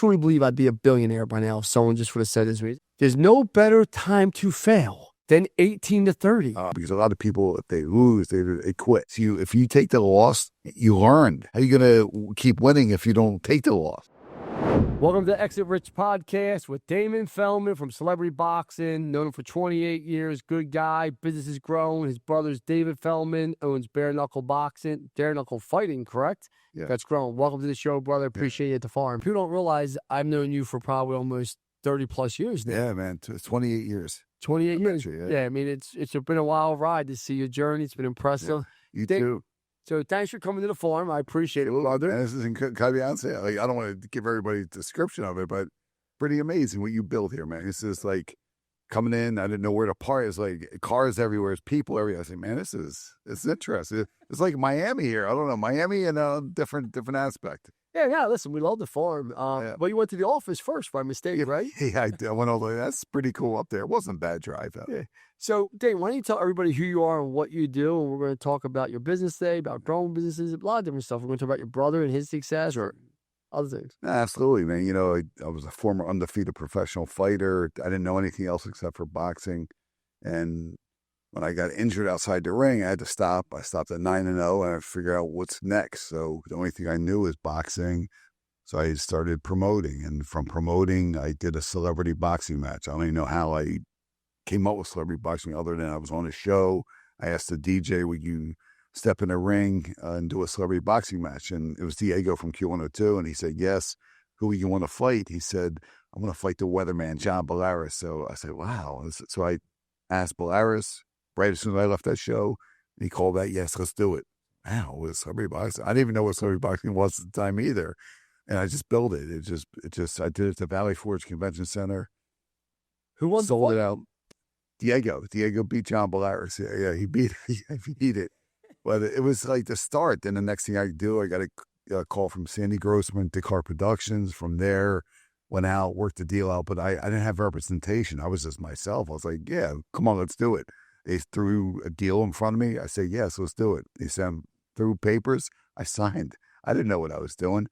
truly believe I'd be a billionaire by now if someone just would have said this to me. There's no better time to fail than 18 to 30. Because a lot of people, if they lose, they quit. So if you take the loss, you learn. How are you going to keep winning if you don't take the loss? Welcome to the Exit Rich podcast with Damon Feldman from Celebrity Boxing. Known him for 28 years. Good guy. Business has grown. His brother's David Feldman owns Bare Knuckle Boxing. Bare Knuckle Fighting, correct? Yeah. That's grown. Welcome to the show, brother. Appreciate you at the farm. People don't realize I've known you for probably almost 30 plus years now. Yeah, man. 28 years. 28 years. You, yeah, I mean, it's been a wild ride to see your journey. It's been impressive. Yeah. You too. So thanks for coming to the farm. I appreciate it, brother. And this is can I be honest? Like, I don't want to give everybody a description of it, but pretty amazing what you built here, man. It's just like coming in. I didn't know where to park. It's like cars everywhere. It's people everywhere. I said, man, it's interesting. It's like Miami here. I don't know, Miami in a different aspect. Yeah. Listen, we love the farm. But you went to the office first by mistake, right? Yeah, I went all the way. That's pretty cool up there. It wasn't a bad drive, though. Yeah. So, Dave, why don't you tell everybody who you are and what you do? And we're going to talk about your business today, about growing businesses, a lot of different stuff. We're going to talk about your brother and his success or other things. Absolutely, man. You know, I was a former undefeated professional fighter. I didn't know anything else except for boxing. And when I got injured outside the ring, I had to stop. I stopped at 9-0, and I figured out what's next. So the only thing I knew was boxing. So I started promoting, and from promoting, I did a celebrity boxing match. I don't even know how I came up with celebrity boxing other than I was on a show. I asked the DJ, would you step in a ring and do a celebrity boxing match? And it was Diego from Q102, and he said, yes. Who you want to fight? He said, I want to fight the weatherman, John Bolaris. So I said, wow. So I asked Bolaris right as soon as I left that show, and he called back, yes, let's do it. Wow, it was celebrity boxing. I didn't even know what celebrity boxing was at the time either. And I just built it. I did it at the Valley Forge Convention Center. Who won? Sold it out. Diego beat John Bolaris. Yeah, he beat it. But it was like the start. Then the next thing I do, I got a call from Sandy Grossman, Descartes Productions. From there, went out, worked the deal out. But I didn't have representation. I was just myself. I was like, yeah, come on, let's do it. They threw a deal in front of me. I said, yes, let's do it. They sent through papers. I signed. I didn't know what I was doing.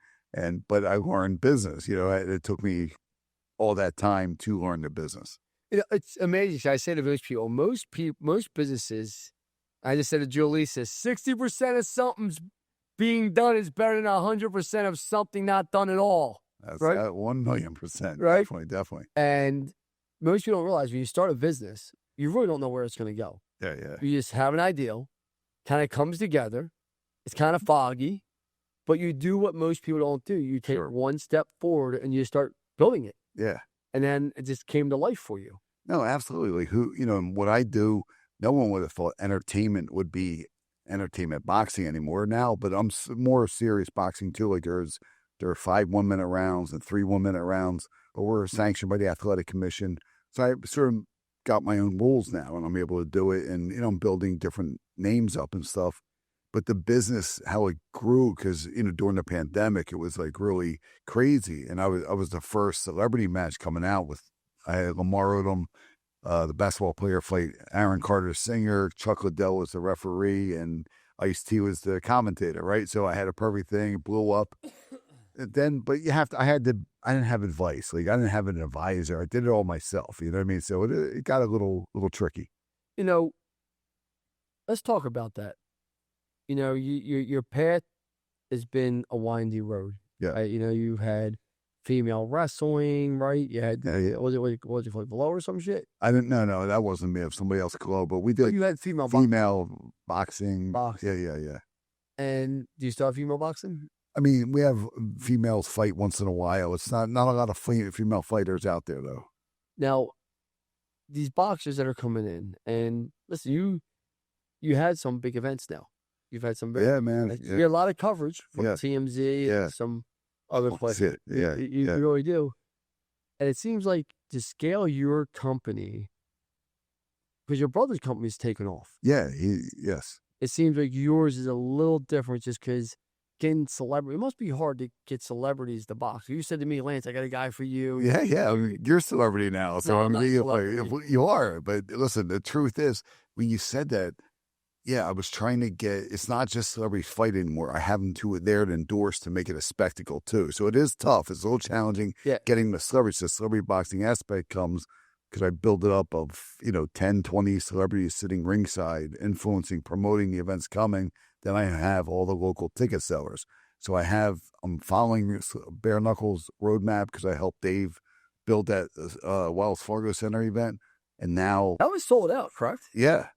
But I learned business. You know, it took me all that time to learn the business. You know, it's amazing. I say to most people, most businesses, I just said to Julie, says 60% of something's being done is better than 100% of something not done at all. That's right? 1,000,000%. Right? Definitely. And most people don't realize when you start a business, you really don't know where it's going to go. Yeah. You just have an ideal, kind of comes together. It's kind of foggy. But you do what most people don't do. You take one step forward and you start building it. Yeah. And then it just came to life for you. No, absolutely. What I do, no one would have thought entertainment would be entertainment boxing anymore now, but I'm more serious boxing too. Like there are 5 1-minute rounds and 3 1-minute rounds, but we're sanctioned by the Athletic Commission. So I sort of got my own rules now and I'm able to do it. And, I'm building different names up and stuff. But the business, how it grew, because, during the pandemic, it was like really crazy. And I was the first celebrity match coming out with, I had Lamar Odom, the basketball player, fight Aaron Carter, singer. Chuck Liddell was the referee, and Ice-T was the commentator, right? So I had a perfect thing, it blew up. And then, but I didn't have advice. Like, I didn't have an advisor. I did it all myself, you know what I mean? So it got a little tricky. Let's talk about that. Your path has been a windy road. Yeah. Right? You've had female wrestling, right? You had, was it like below or some shit? I didn't, no, that wasn't me. If somebody else below, but we did. You had female boxing. Yeah. And do you still have female boxing? I mean, we have females fight once in a while. It's not a lot of female fighters out there, though. Now, these boxers that are coming in, and listen, you had some big events now. You've had some big, man. You get a lot of coverage from TMZ and some other places. You really do. And it seems like to scale your company, because your brother's company's taken off. Yeah, yes. It seems like yours is a little different just because getting celebrity, it must be hard to get celebrities to box. You said to me, Lance, I got a guy for you. Yeah. I mean, you're a celebrity now. So No, you are. But listen, the truth is, when you said that, Yeah, I was trying to get, it's not just celebrity fight anymore. I have them there to endorse to make it a spectacle too. So it is tough. It's a little challenging getting the celebrities. The celebrity boxing aspect comes because I build it up of, 10, 20 celebrities sitting ringside, influencing, promoting the events coming. Then I have all the local ticket sellers. So I'm following Bare Knuckles roadmap because I helped Dave build that Wells Fargo Center event. And now that was sold out, correct? Yeah.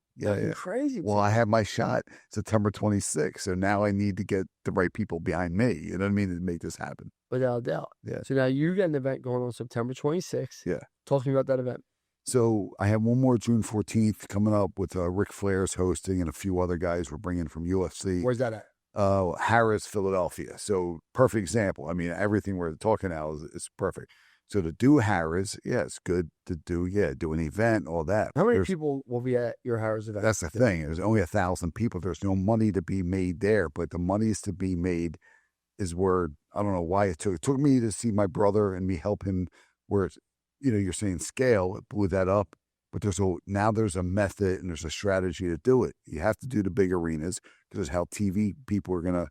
Crazy. Well, I have my shot September 26th. So now I need to get the right people behind me. You know what I mean? To make this happen. Without a doubt. Yeah. So now you got an event going on September 26th. Yeah. Talking about that event. So I have one more June 14th coming up with Ric Flair's hosting and a few other guys we're bringing from UFC. Where's that at? Harris, Philadelphia. So perfect example. I mean, everything we're talking now is perfect. So to do Harris, it's good to do an event, all that. How many people will be at your Harris event? That's the thing. There's only 1,000 people. There's no money to be made there, but the money is to be made is where, I don't know why it took me to see my brother and me help him where, you're saying scale, it blew that up. But now there's a method and there's a strategy to do it. You have to do the big arenas because it's how TV people are going to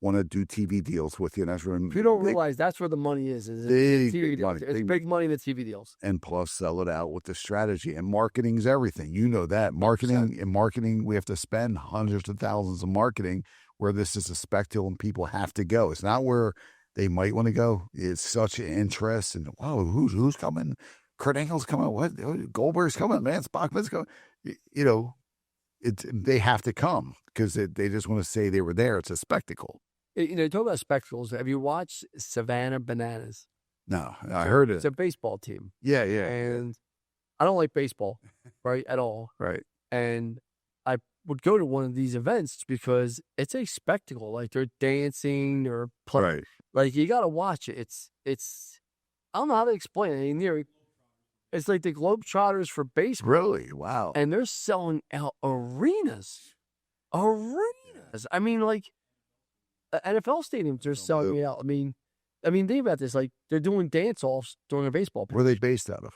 want to do TV deals with you. And that's where you don't realize that's where the money is big money. It's big money in the TV deals. And plus sell it out with the strategy. And marketing is everything. You know that. Marketing, we have to spend hundreds of thousands of marketing where this is a spectacle and people have to go. It's not where they might want to go. It's such an interest. And, wow, who's coming? Kurt Angle's coming. What? Goldberg's coming. Lance Bachman's coming. They have to come because they just want to say they were there. It's a spectacle. Talk about spectacles. Have you watched Savannah Bananas? No, I heard it. It's a baseball team. Yeah. And I don't like baseball, right, at all. Right. And I would go to one of these events because it's a spectacle. Like they're dancing or playing. Right. Like you got to watch it. It's I don't know how to explain it. It's like the Globetrotters for baseball. Really? Wow. And they're selling out arenas. I mean, like NFL stadiums, they're selling it out. I mean, think about this. Like they're doing dance-offs during a baseball pitch. Where are they based out of?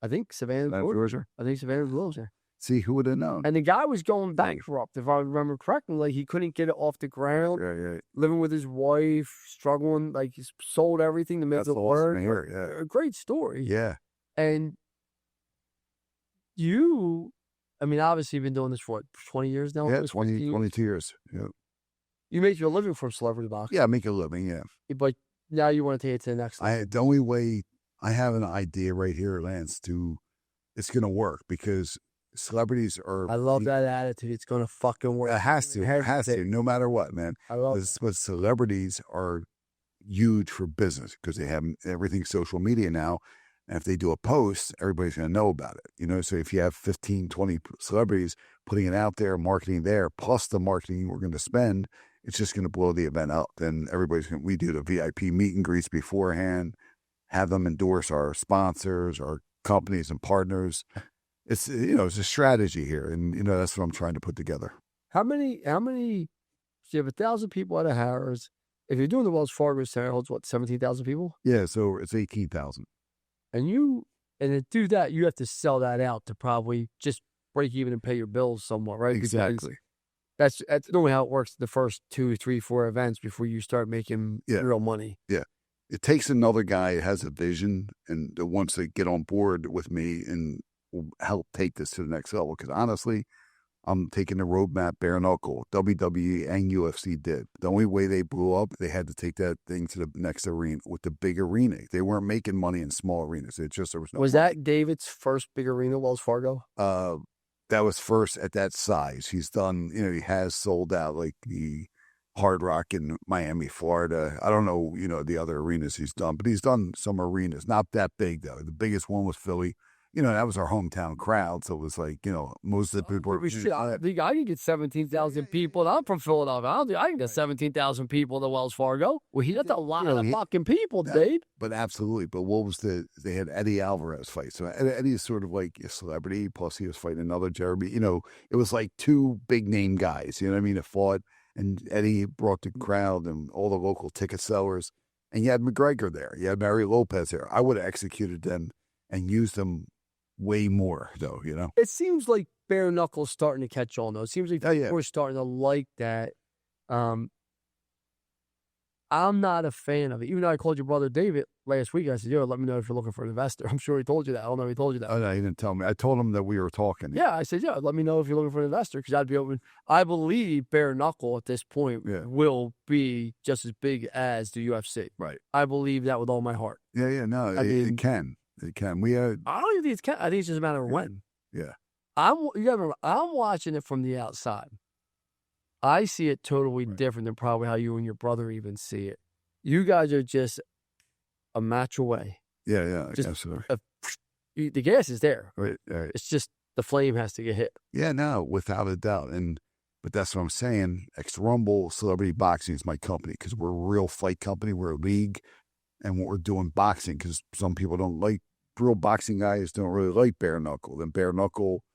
I think Savannah, Georgia. I think Savannah, Georgia. See, who would have known? And the guy was going bankrupt, if I remember correctly. Like he couldn't get it off the ground. Yeah. Living with his wife, struggling. Like he sold everything to make it work. Yeah. A great story. Yeah. And obviously you've been doing this for what, 20 years now? Yeah, 22 years. Yeah. You make your living from celebrity boxing. Yeah, I make a living, yeah. But now you want to take it to the next level. The only way, I have an idea right here, Lance, it's going to work because celebrities are... I love that attitude. It's going to fucking work. It has to, no matter what, man. I love it. But celebrities are huge for business because they have everything social media now. And if they do a post, everybody's going to know about it. So if you have 15, 20 celebrities putting it out there, marketing there, plus the marketing we're going to spend, it's just going to blow the event up. Then we do the VIP meet and greets beforehand, have them endorse our sponsors, our companies and partners. It's, it's a strategy here. And, that's what I'm trying to put together. How many, so you have 1,000 people at a Harris. If you're doing the Wells Fargo Center, holds what, 17,000 people? Yeah. So it's 18,000. And to do that, you have to sell that out to probably just break even and pay your bills somewhat, right? Exactly. That's normally how it works the first 2, 3, 4 events before you start making real money. Yeah. It takes another guy who has a vision and wants to get on board with me and will help take this to the next level. Because honestly, I'm taking the roadmap bare knuckle. WWE and UFC did. The only way they blew up, they had to take that thing to the next arena with the big arena. They weren't making money in small arenas. There was no. Was that David's first big arena, Wells Fargo? That was first at that size. He's done, he has sold out like the Hard Rock in Miami, Florida. I don't know, the other arenas he's done, but he's done some arenas. Not that big though. The biggest one was Philly. That was our hometown crowd. So it was like, most of the people were... I can get 17,000 people. I'm from Philadelphia. I can get 17,000 people to Wells Fargo. Well, that's a lot of fucking people, Dave. But absolutely. But what was they had Eddie Alvarez fight. So Eddie's sort of like a celebrity. Plus he was fighting another Jeremy. It was like two big name guys, that fought. And Eddie brought the crowd and all the local ticket sellers. And you had McGregor there. You had Mary Lopez there. I would have executed them and used them way more though, It seems like bare knuckles starting to catch on though. It seems like we're starting to like that. I'm not a fan of it. Even though I called your brother David last week, I said, "Yo, let me know if you're looking for an investor." I'm sure he told you that. I don't know if he told you that. Oh no, he didn't tell me. I told him that we were talking. Yeah, I said, "Yeah, let me know if you're looking for an investor because I'd be open." I believe bare knuckle at this point will be just as big as the UFC. Right. I believe that with all my heart. Yeah. No, it can. It can. I don't even think it can. I think it's just a matter of when. Yeah. You gotta remember, I'm watching it from the outside. I see it totally different than probably how you and your brother even see it. You guys are just a match away. Yeah, absolutely. The gas is there. Right. It's just the flame has to get hit. Yeah, no, without a doubt. But that's what I'm saying. X-Rumble Celebrity Boxing is my company because we're a real fight company. We're a league, and what we're doing boxing because some people don't like real boxing guys don't really like bare knuckle. Then bare knuckle.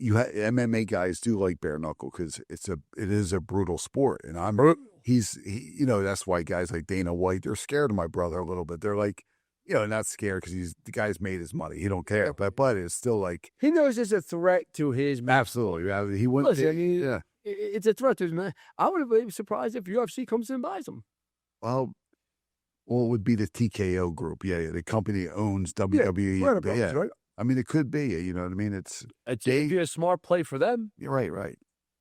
MMA guys do like bare knuckle because it is a brutal sport, and that's why guys like Dana White, they're scared of my brother a little bit. They're like, not scared because the guy's made his money. He don't care, but it's still like he knows it's a threat to his. Absolutely, he wouldn't. Listen, it's a threat to his man. I would have been surprised if UFC comes in and buys him. Well, it would be the TKO group. Yeah, the company owns WWE. Right? I mean, it could be, you know what I mean? It'd be a smart play for them. You're right.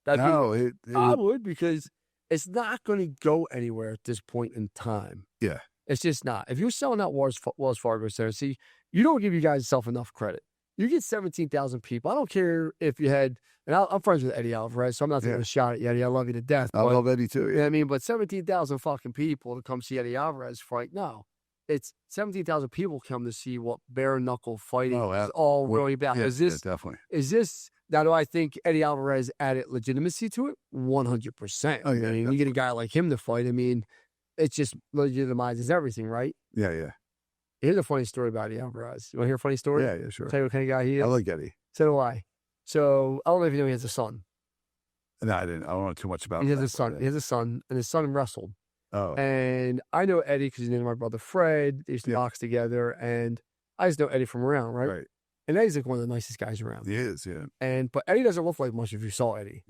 I would because it's not going to go anywhere at this point in time. Yeah. It's just not. If you're selling out Wells Fargo Center, see, you don't give you guys yourself enough credit. You get 17,000 people. I don't care if you had, and I'm friends with Eddie Alvarez, so I'm not taking a shot at you, Eddie. I love you to death. I love Eddie too. You know what I mean? But 17,000 fucking people to come see Eddie Alvarez fight, no. It's 17,000 people come to see what bare knuckle fighting is all really about. Yeah, definitely. Is this, now do I think Eddie Alvarez added legitimacy to it? 100%. Oh, yeah. I mean, you get a guy like him to fight. I mean, it just legitimizes everything, right? Yeah. Here's a funny story about Eddie Alvarez. You want to hear a funny story? Yeah, sure. Tell you what kind of guy he is? I like Eddie. So do I. So, I don't know if you know he has a son. No, I didn't. I don't know too much about him. He has a son. He has a son, and his son wrestled. Oh. And I know Eddie because he's named my brother Fred. They used to box together, and I just know Eddie from around, right? Right. And Eddie's like one of the nicest guys around. He is, yeah. But Eddie doesn't look like much if you saw Eddie.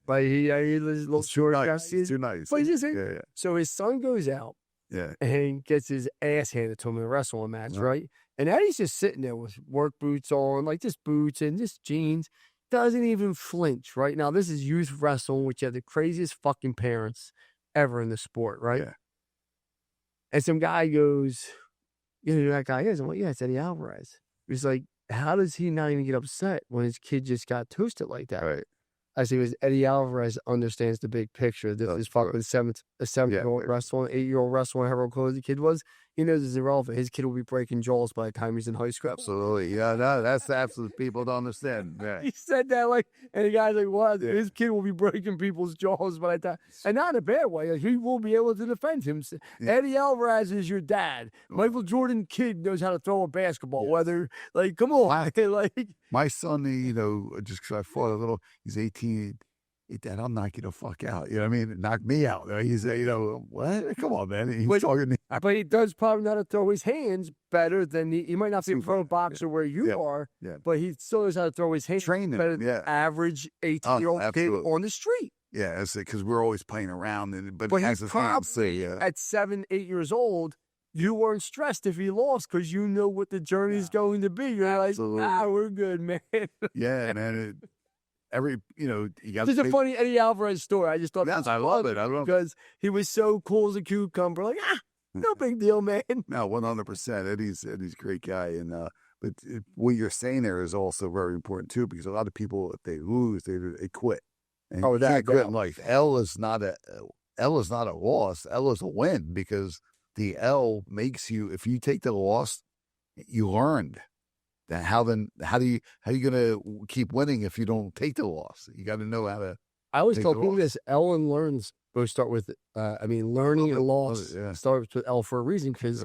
But he's a little short. He's too nice. But he's just, yeah. So his son goes out Yeah. and gets his ass handed to him in a wrestling match, right? And Eddie's just sitting there with work boots on, like just boots and just jeans. Doesn't even flinch, right? Now, this is youth wrestling, which have the craziest fucking parents ever in the sport, right? Yeah. And some guy goes, you know who that guy is? I'm like, yeah, it's Eddie Alvarez. He's like, how does he not even get upset when his kid just got toasted like that? Right. I say, because Eddie Alvarez understands the big picture. This is fucking a 7-year-old wrestler, 8-year-old wrestler, however close the kid was. He knows it's irrelevant. His kid will be breaking jaws by the time he's in high school. Absolutely. Yeah, no, that's the absolute people don't understand. Yeah. He said that and the guy's like, what? Yeah. His kid will be breaking people's jaws by the time. And not in a bad way. He will be able to defend him. Yeah. Eddie Alvarez is your dad. Michael Jordan kid knows how to throw a basketball. Whether, come on. My son, just because I fought a little, he's 18. Hey, Dad, I'll knock you the fuck out. You know what I mean? Knock me out. He's, what? Come on, man. He's talking. But he does probably know how to throw his hands better than he might not be a pro boxer where you are, but he still knows how to throw his hands better than the average 18-year-old kid on the street. Yeah, that's it, because we're always playing around. But he probably, at 7, 8 years old, you weren't stressed if he lost because you know what the journey is going to be. You're like, we're good, man. Yeah, man. You got. This is a funny Eddie Alvarez story. I just thought I love it. Because he was so cool as a cucumber. Like, no big deal, man. No, 100%. Eddie's a great guy, and but what you're saying there is also very important too, because a lot of people, if they lose, they quit. And you can't quit in life. L is not a loss. L is a win, because the L makes you. If you take the loss, you learned. How are you gonna keep winning if you don't take the loss? You got to know how to. I always tell people this: L and learns both start with. Learning and loss starts with L for a reason, because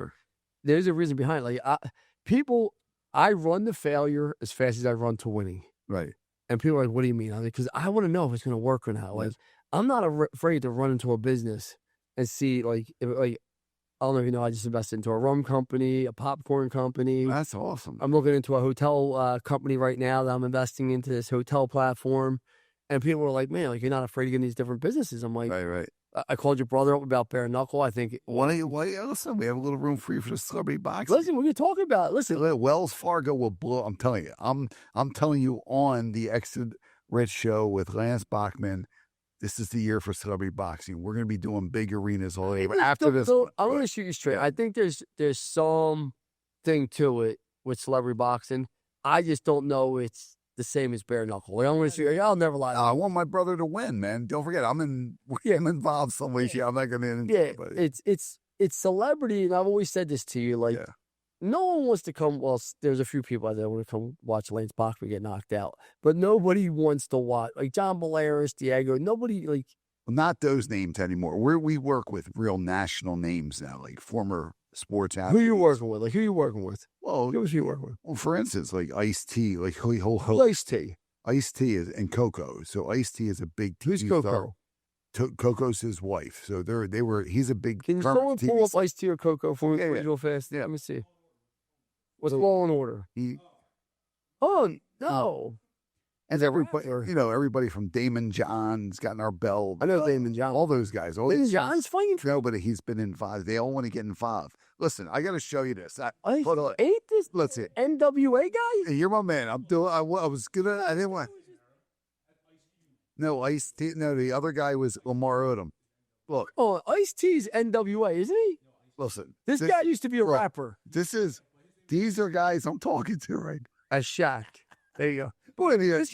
there's a reason behind it. I run to failure as fast as I run to winning. Right. And people are like, "What do you mean?" Because I want to know if it's going to work or not. Like, I'm not afraid to run into a business and see I don't know if you know, I just invested into a rum company, a popcorn company. That's awesome. I'm looking into a hotel company right now that I'm investing into this hotel platform. And people were like, man, like, you're not afraid to get in these different businesses. I'm like, Right. I called your brother up about bare knuckle. I think, Why, listen, we have a little room for you for the celebrity boxing. listen, what are you talking about? Listen, Wells Fargo will blow. I'm telling you. I'm telling you on the Exit Rich show with Lance Bachmann. This is the year for celebrity boxing. We're going to be doing big arenas all day. But after this, so I'm going to shoot you straight. I think there's some thing to it with celebrity boxing. I just don't know it's the same as bare knuckle. Like, I'm going to shoot you. I'll never lie. I want my brother to win, man. Don't forget, I'm involved some way. I'm not going to. Yeah, it's celebrity, and I've always said this to you. Like, no one wants to come. Well, there's a few people out there that want to come watch Lance Bachmann get knocked out, but nobody wants to watch like John Belaris, Diego. Nobody like. Well, not those names anymore. We work with real national names now, like former sports athletes. Who you working with? Like, who you working with? Well, who you working with? Well, for instance, like Ice-T, like whole Ice-T. Ice-T is and Coco. So Ice-T is a big TV Who's Coco? star. Coco's his wife. So he's a big. Can someone pull up Ice-T or Coco for me real fast? Yeah. Let me see. What's Law and Order? Oh no! And everybody from Damon John's gotten our belt. I know Damon John. All those guys. Damon John's fighting. No, but he's been involved. They all want to get involved. Listen, I got to show you this. Ain't this let's see. NWA guy? You're my man. I'm doing. I didn't want. No, Ice-T. No, the other guy was Lamar Odom. Look. Oh, Ice-T's NWA, isn't he? Listen. This guy used to be a rapper. These are guys I'm talking to, right? As Shaq. There you go. Boy, this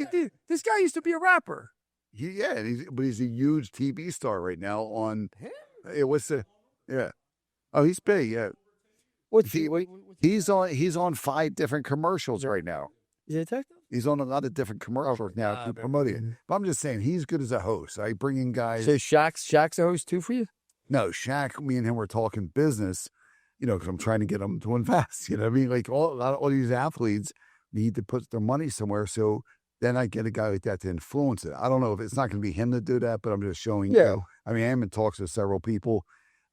guy used to be a rapper. But he's a huge TV star right now on. Oh, he's big. Yeah. He's on 5 different commercials right now. Is he a detective? He's on a lot of different commercials now promoting it. But I'm just saying, he's good as a host. I bring in guys. So Shaq's a host too for you? No, Shaq, me and him were talking business, because I'm trying to get them to invest. You know what I mean? Like all these athletes need to put their money somewhere. So then I get a guy like that to influence it. I don't know if it's not going to be him to do that, but I'm just showing you. I mean, I'm in talks with several people,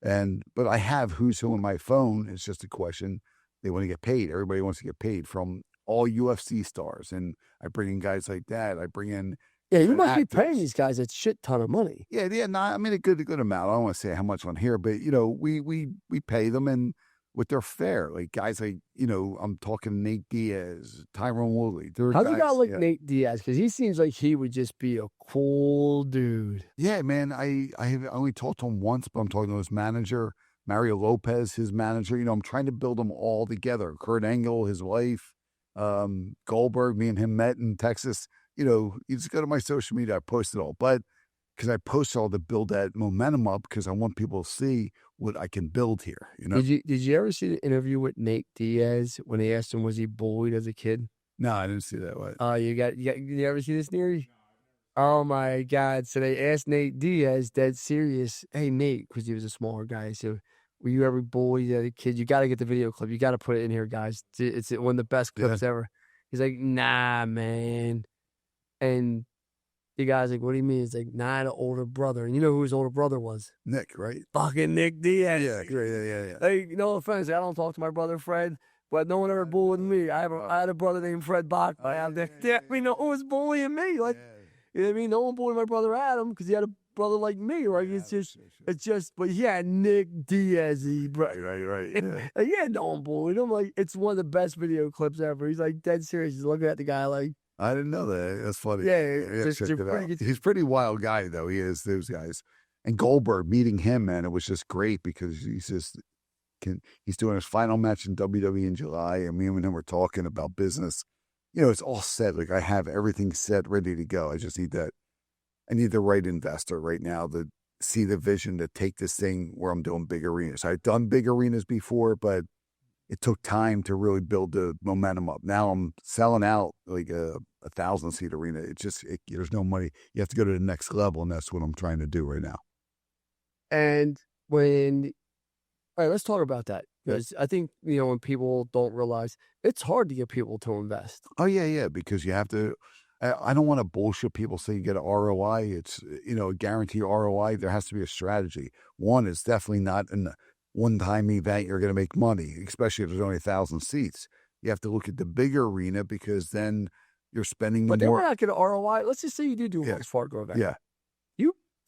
but I have who's who on my phone. It's just a question. They want to get paid. Everybody wants to get paid from all UFC stars. And I bring in guys like that. I bring in. Yeah, you must be paying these guys a shit ton of money. Yeah. I mean, a good amount. I don't want to say how much on here, but we pay them, and with their fare, like guys like I'm talking Nate Diaz, Tyrone Woodley. How do you got Nate Diaz? Because he seems like he would just be a cool dude. Yeah, man. I have only talked to him once, but I'm talking to his manager, Mario Lopez, his manager. I'm trying to build them all together. Kurt Angle, his wife, Goldberg. Me and him met in Texas. You just go to my social media. I post it all, but because I post all to build that momentum up, because I want people to see what I can build here. Did you ever see the interview with Nate Diaz when they asked him was he bullied as a kid? No, I didn't see that. What? Oh, you ever see this theory? Oh my God! So they asked Nate Diaz, dead serious. Hey Nate, because he was a smaller guy. So were you ever bullied as a kid? You got to get the video clip. You got to put it in here, guys. It's one of the best clips ever. He's like, nah, man. And the guy's like, what do you mean? He's like, nah, I had an older brother. And you know who his older brother was? Nick, right? Fucking Nick Diaz. Yeah, great. Yeah. Hey, no offense. I don't talk to my brother Fred, but no one ever bullied me. I had a brother named Fred Bach. No one was bullying me. Like, you know what I mean? No one bullied my brother Adam because he had a brother like me, right? But yeah, Nick Diaz, right. Yeah, no one bullied him. Like, it's one of the best video clips ever. He's like dead serious. He's looking at the guy like, I didn't know that. That's funny. Yeah. He's a pretty wild guy, though. He is, those guys. And Goldberg, meeting him, man, it was just great because he's doing his final match in WWE in July, and me and him were talking about business. It's all set. Like, I have everything set, ready to go. I just need that. I need the right investor right now to see the vision to take this thing where I'm doing big arenas. I've done big arenas before, but it took time to really build the momentum up. Now I'm selling out like a 1,000-seat arena. There's no money. You have to go to the next level, and that's what I'm trying to do right now. And all right, let's talk about that, because I think, when people don't realize, it's hard to get people to invest. Oh, yeah, because you have to. I don't want to bullshit people say you get an ROI. It's, a guaranteed ROI. There has to be a strategy. One is definitely not one-time event, you're going to make money, especially if there's only 1,000 seats. You have to look at the bigger arena because then you're spending But they more. might not get an ROI. Let's just say you do a Yeah. Wells Fargo event. Yeah.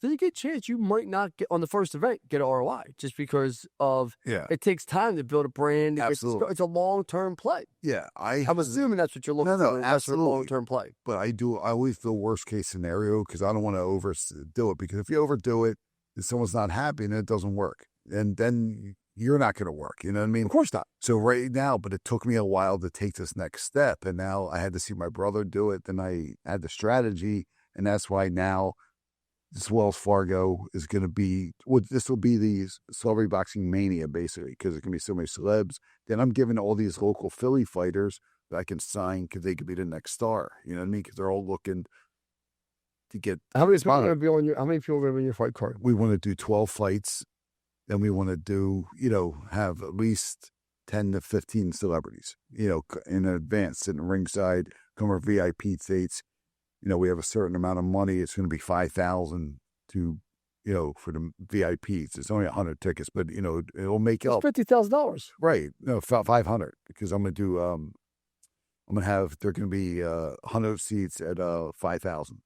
There's a good chance you might not get on the first event get an ROI just because of it takes time to build a brand. Absolutely. It's a long-term play. Yeah. I'm assuming that's what you're looking for. Absolutely. Long-term play. But I always do worst case scenario because I don't want to overdo it, because if you overdo it and someone's not happy and it doesn't work, and then you're not going to work. You know what I mean? Of course not. So right now, but it took me a while to take this next step. And now I had to see my brother do it. Then I had the strategy. And that's why now this Wells Fargo is going to be, this will be the Celebrity Boxing Mania, basically, because there's going to be so many celebs. Then I'm giving all these local Philly fighters that I can sign because they could be the next star. You know what I mean? Because they're all looking to get. How many people are going to be on your? How many people are going to be on your fight card? We want to do 12 fights. Then we want to do, have at least 10 to 15 celebrities, in advance, sitting ringside, come our VIP seats. We have a certain amount of money. It's going to be $5,000 to, for the VIPs. It's only 100 tickets, but it'll make up $50,000. Right? No, 500 because I'm going to do. I'm going to have. They're going to be 100 seats at 5,000.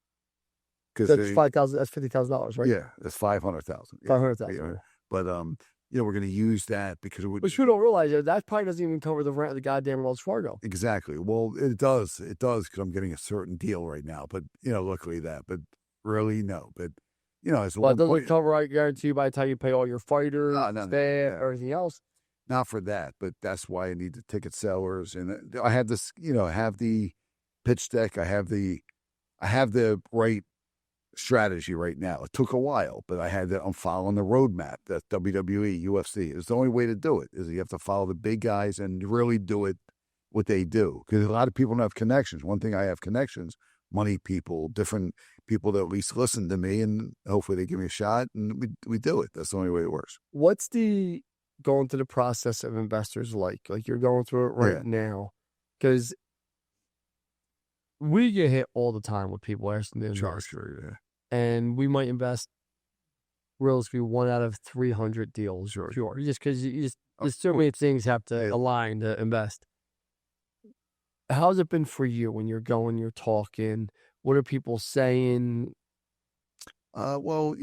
Because that's 5,000. That's $50,000, right? Yeah, that's 500,000. Yeah. 500,000. Yeah. But we're going to use that because it would. But you don't realize that probably doesn't even cover the rent of the goddamn Wells Fargo. Exactly. Well, it does. It does because I'm getting a certain deal right now. But luckily that. But really, no. But it's well, it doesn't cover. I guarantee you by the time you pay all your fighters, staff, everything else. Not for that, but that's why I need the ticket sellers, and I have this. I have the pitch deck. I have the right strategy right now. It took a while, but I'm following the roadmap that WWE, UFC is the only way to do it. Is you have to follow the big guys and really do it what they do. Because a lot of people don't have connections. One thing I have connections, money people, different people that at least listen to me, and hopefully they give me a shot, and we do it. That's the only way it works. What's the going through the process of investors like? Like you're going through it right now, because we get hit all the time with people asking to invest. Sure, yeah. And we might invest realistically 1 out of 300 deals. Sure. Just because there's so many things have to align to invest. How's it been for you when you're talking? What are people saying? Well,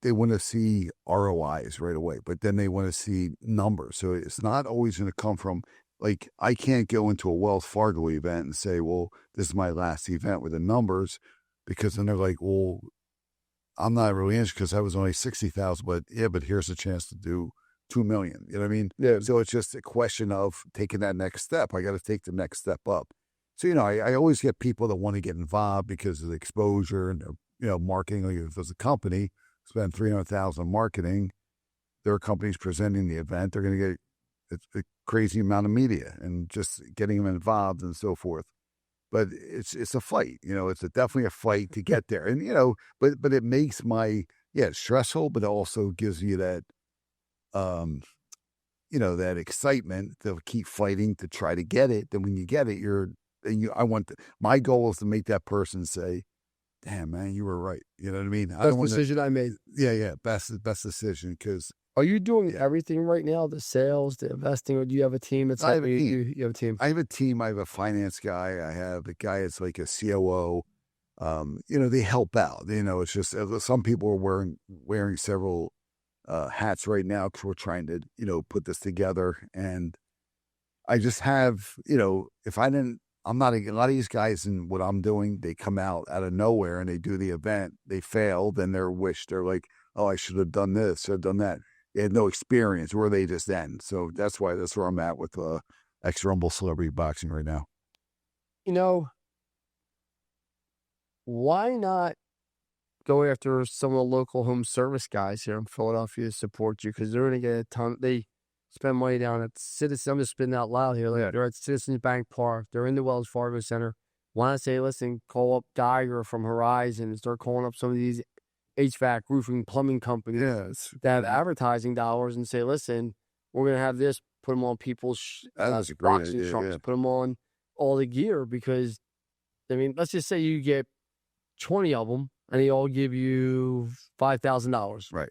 they want to see ROIs right away, but then they want to see numbers. So it's not always going to come from, like, I can't go into a Wells Fargo event and say, well, this is my last event with the numbers, because then they're like, well, I'm not really interested because I was only 60,000, but here's a chance to do 2 million. You know what I mean? Yeah. So it's just a question of taking that next step. I got to take the next step up. So, I always get people that want to get involved because of the exposure and, marketing. Like if there's a company, spend $300,000 marketing, their company's presenting the event, they're going to get a crazy amount of media and just getting them involved and so forth. But it's a fight, it's definitely a fight to get there. And, but it makes it's stressful, but it also gives you that, that excitement to keep fighting to try to get it. Then when you get it, my goal is to make that person say, damn, man, you were right. You know what I mean? Best decision I made. Yeah. Best decision. Because are you doing everything right now? The sales, the investing, or do you have a team? I have a team. You have a team. I have a team. I have a finance guy. I have a guy that's like a COO. They help out. It's just some people are wearing several hats right now because we're trying to put this together. And I just have if I didn't. I'm not a lot of these guys in what I'm doing. They come out of nowhere and they do the event. They fail. Then they're like, oh, I should have done this. Should have done that. They had no experience. Where they just end. So that's where I'm at with ex-Rumble celebrity boxing right now. Why not go after some of the local home service guys here in Philadelphia to support you? Because they're going to get a ton. They spend money down at Citizens. I'm just spitting out loud here. They're at Citizens Bank Park. They're in the Wells Fargo Center. Why not say, listen, call up Geiger from Horizon and start calling up some of these HVAC, roofing, plumbing companies that have advertising dollars and say, listen, we're going to have this, put them on people's that's a great idea, trunks, put them on all the gear, because, let's just say you get 20 of them and they all give you $5,000. Right.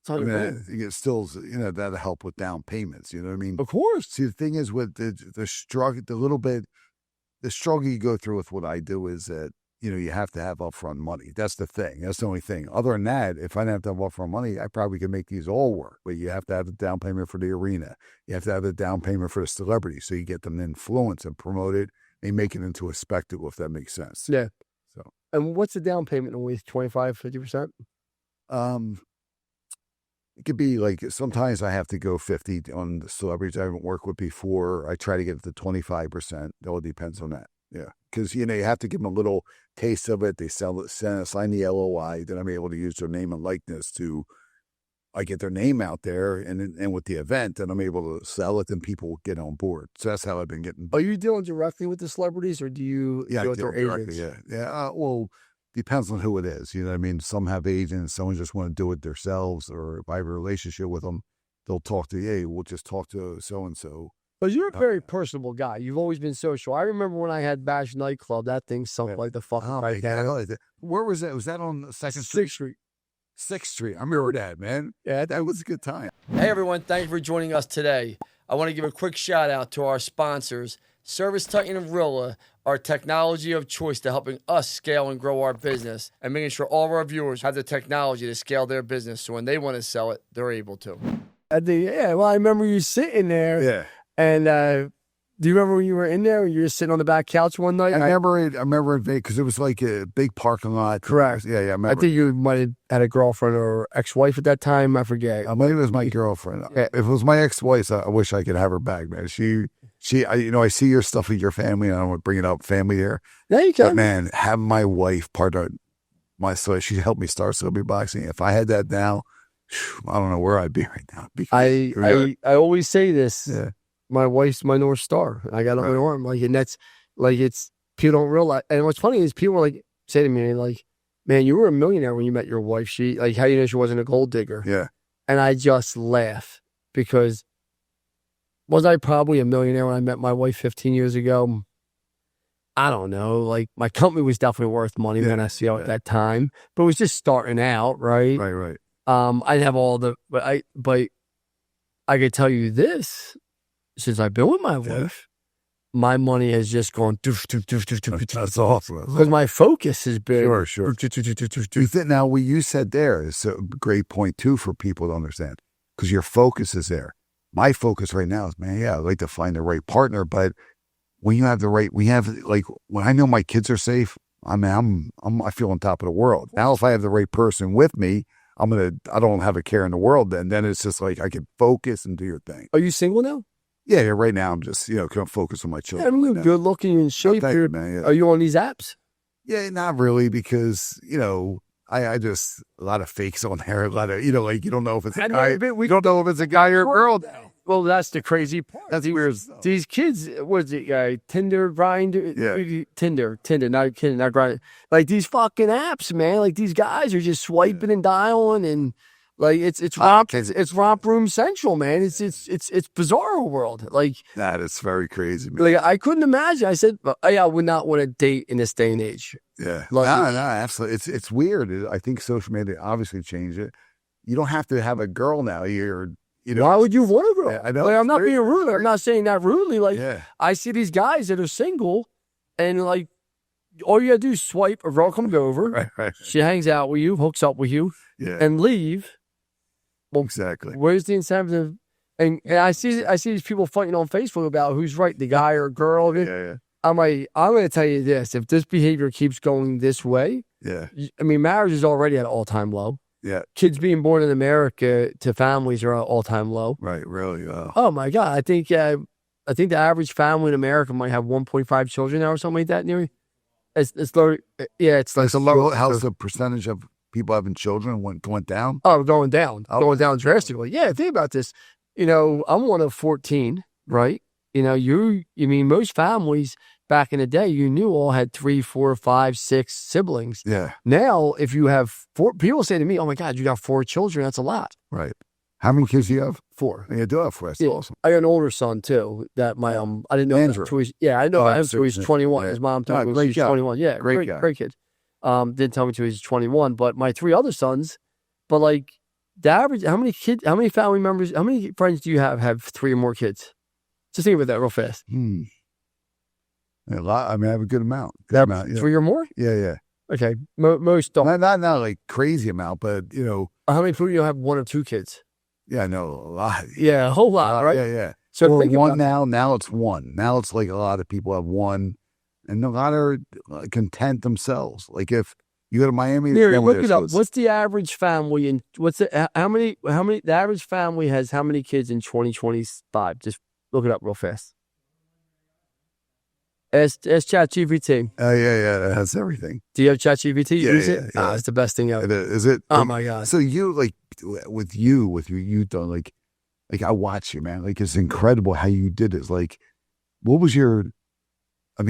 It's like, it still, that'll help with down payments. You know what I mean? of course. See, the thing is with the struggle, the struggle you go through with what I do is that, you have to have upfront money. That's the thing. That's the only thing. Other than that, if I didn't have to have upfront money, I probably could make these all work. But you have to have the down payment for the arena. You have to have the down payment for the celebrity. So you get them influence and promote it and make it into a spectacle, if that makes sense. Yeah. So, and what's the down payment always? 25, 50%? It could be like, sometimes I have to go 50 on the celebrities I haven't worked with before. I try to get it to 25%. It all depends on that. Yeah. Because, you have to give them a sign the LOI, then I'm able to use their name and likeness I get their name out there, and with the event, then I'm able to sell it, and people will get on board. So that's how I've been getting. Are you dealing directly with the celebrities, or do you deal with their agents? Yeah. Well, depends on who it is. You know what I mean? Some have agents, some just want to do it themselves, or if I have a relationship with them, they'll talk to, hey, we'll just talk to so-and-so. But you're a very personable guy. You've always been social. I remember when I had Bash nightclub, that thing sunk like the fucking right down. Where was that? Was that on 2nd Street? 6th Street. 6th Street. I remember that, man. Yeah, that was a good time. Hey, everyone. Thank you for joining us today. I want to give a quick shout out to our sponsors, Service Titan and Rilla, our technology of choice to helping us scale and grow our business and making sure all of our viewers have the technology to scale their business so when they want to sell it, they're able to. I remember you sitting there. Yeah. And do you remember when you were in there? You were sitting on the back couch one night? I remember it because it was like a big parking lot. Correct. Yeah, I remember. I think you might have had a girlfriend or ex-wife at that time. I forget. Maybe it was my girlfriend. Yeah. If it was my ex-wife, I wish I could have her back, man. I see your stuff with your family, and I don't want to bring it up family here. Yeah, you can. But man, have my wife part of my story. She helped me start celebrity boxing. If I had that now, I don't know where I'd be right now. I always say this. Yeah. My wife's my North Star. I got it on my arm. And that's it's people don't realize. And what's funny is people say to me, man, you were a millionaire when you met your wife. She how you know she wasn't a gold digger? Yeah. And I just laugh because was I probably a millionaire when I met my wife 15 years ago? I don't know. My company was definitely worth money when I at that time, but it was just starting out, right? Right. I didn't have all the, but I could tell you this. Since I've been with my wife, my money has just gone. That's awesome. Because my focus has been. Sure. Now, what you said there is a great point, too, for people to understand. Because your focus is there. My focus right now is, man, I'd like to find the right partner. But when you have when I know my kids are safe, I feel on top of the world. Now, if I have the right person with me, I don't have a care in the world. Then it's just I can focus and do your thing. Are you single now? Yeah, right now I'm just, can't focus on my children. Yeah, I'm good looking and shape. Thank you, man. Yeah. Are you on these apps? Yeah, not really, because, I just, a lot of fakes on there, a lot of, you don't know if it's a guy. We don't know if it's a guy or a girl now. Well, that's the crazy part. That's weird. These kids, what is it, Tinder, Grindr? Yeah. Tinder, not kidding, not Grindr. These fucking apps, man, these guys are just swiping and dialing and... it's romp room central, man. It's bizarro world. That is very crazy, man. I couldn't imagine. I said, I would not want to date in this day and age. Yeah, no, absolutely. It's weird. I think social media obviously changed it. You don't have to have a girl now. Why would you want a girl? Yeah, I know. I'm not being rude. I'm not saying that rudely. I see these guys that are single, and all you gotta do is swipe. A girl comes over. Right. She hangs out with you, hooks up with you, and leave. Well, exactly. Where's the incentive? And I see these people fighting on Facebook about who's right, the guy or girl. Yeah. I'm going to tell you this: if this behavior keeps going this way, marriage is already at an all-time low. Yeah. Kids being born in America to families are at an all-time low. Right. Really. Oh my God! I think the average family in America might have 1.5 children now or something like that. Nearly. It's low. Yeah, it's a low. How's the percentage of people having children went down? Oh, going down. Going down drastically. Yeah, think about this. I'm one of 14, right? Most families back in the day, you knew all had 3, 4, 5, 6 siblings. Yeah. Now, if you have 4, people say to me, oh my God, you got 4 children. That's a lot. Right. How many kids do you have? 4. You do have 4. That's awesome. I got an older son too. That I didn't know. Andrew. I know him until he's 21. Yeah. His mom told me he's 21. Yeah, great kid. Didn't tell me until he's 21. But my 3 other sons, the average, how many kids, how many family members, how many friends do you have 3 or more kids? Just think about that real fast. A lot. I mean, I have a good amount. Yeah. 3 or more? Yeah. Okay. Most don't. Not like crazy amount, but How many people you have 1 or 2 kids? Yeah, I know a lot. Yeah, a whole lot, right? Yeah. So well, think one about now it's 1. Now it's like a lot of people have 1, and a lot are content themselves. Like if you go to Miami, look it up. What's the average family in how many the average family has how many kids in 2025? Just look it up real fast. Ask ChatGPT. Yeah, that has everything. Do you have ChatGPT? Yeah, Use it? yeah. It's the best thing ever. Is it? Oh my God. So you like with your youth, like I watch you, man. Like it's incredible how you did it. Like, what was your? I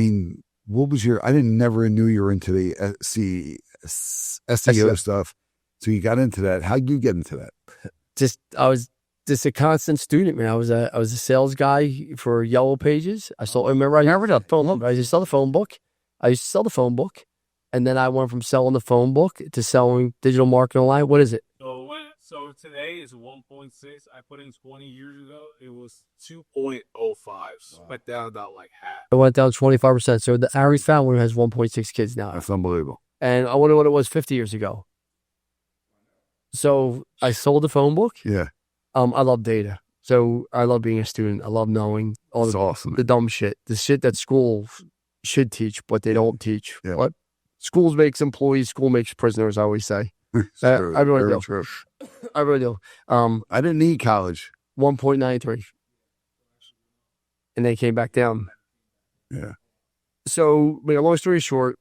never knew you were into the SEO stuff. So you got into that. How'd you get into that? I was just a constant student, man. I was a sales guy for Yellow Pages. I remember the phone book. I used to sell the phone book. And then I went from selling the phone book to selling digital marketing online. What is it? So today is 1.6. I put in 20 years ago. It was 2.05. So went down about like half. It went down 25%. So the average family has 1.6 kids now. That's unbelievable. And I wonder what it was 50 years ago. So I sold the phone book. Yeah. I love data. So I love being a student. I love knowing all the dumb shit. The shit that school should teach, but they don't teach. Yeah. What? Schools makes employees, school makes prisoners, I always say. I really do. True. I really do. I didn't need college. 1.93. And they came back down. Yeah. So, long story short,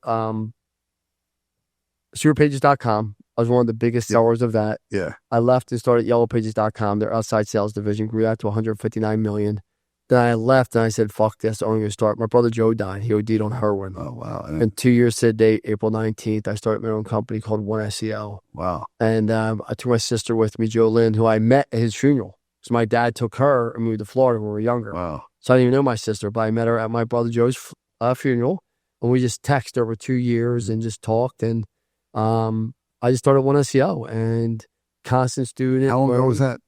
superpages.com. I was one of the biggest sellers of that. Yeah. I left and started yellowpages.com. Their outside sales division grew that to $159 million. Then I left and I said, fuck this, I'm going to start. My brother Joe died. He OD'd on heroin. Oh, wow. And 2 years to the date, April 19th, I started my own company called One SEO. Wow. And I took my sister with me, Joe Lynn, who I met at his funeral. So my dad took her and moved to Florida when we were younger. Wow. So I didn't even know my sister, but I met her at my brother Joe's funeral. And we just texted over 2 years and just talked. And I just started One SEO and constant student. How long ago was that?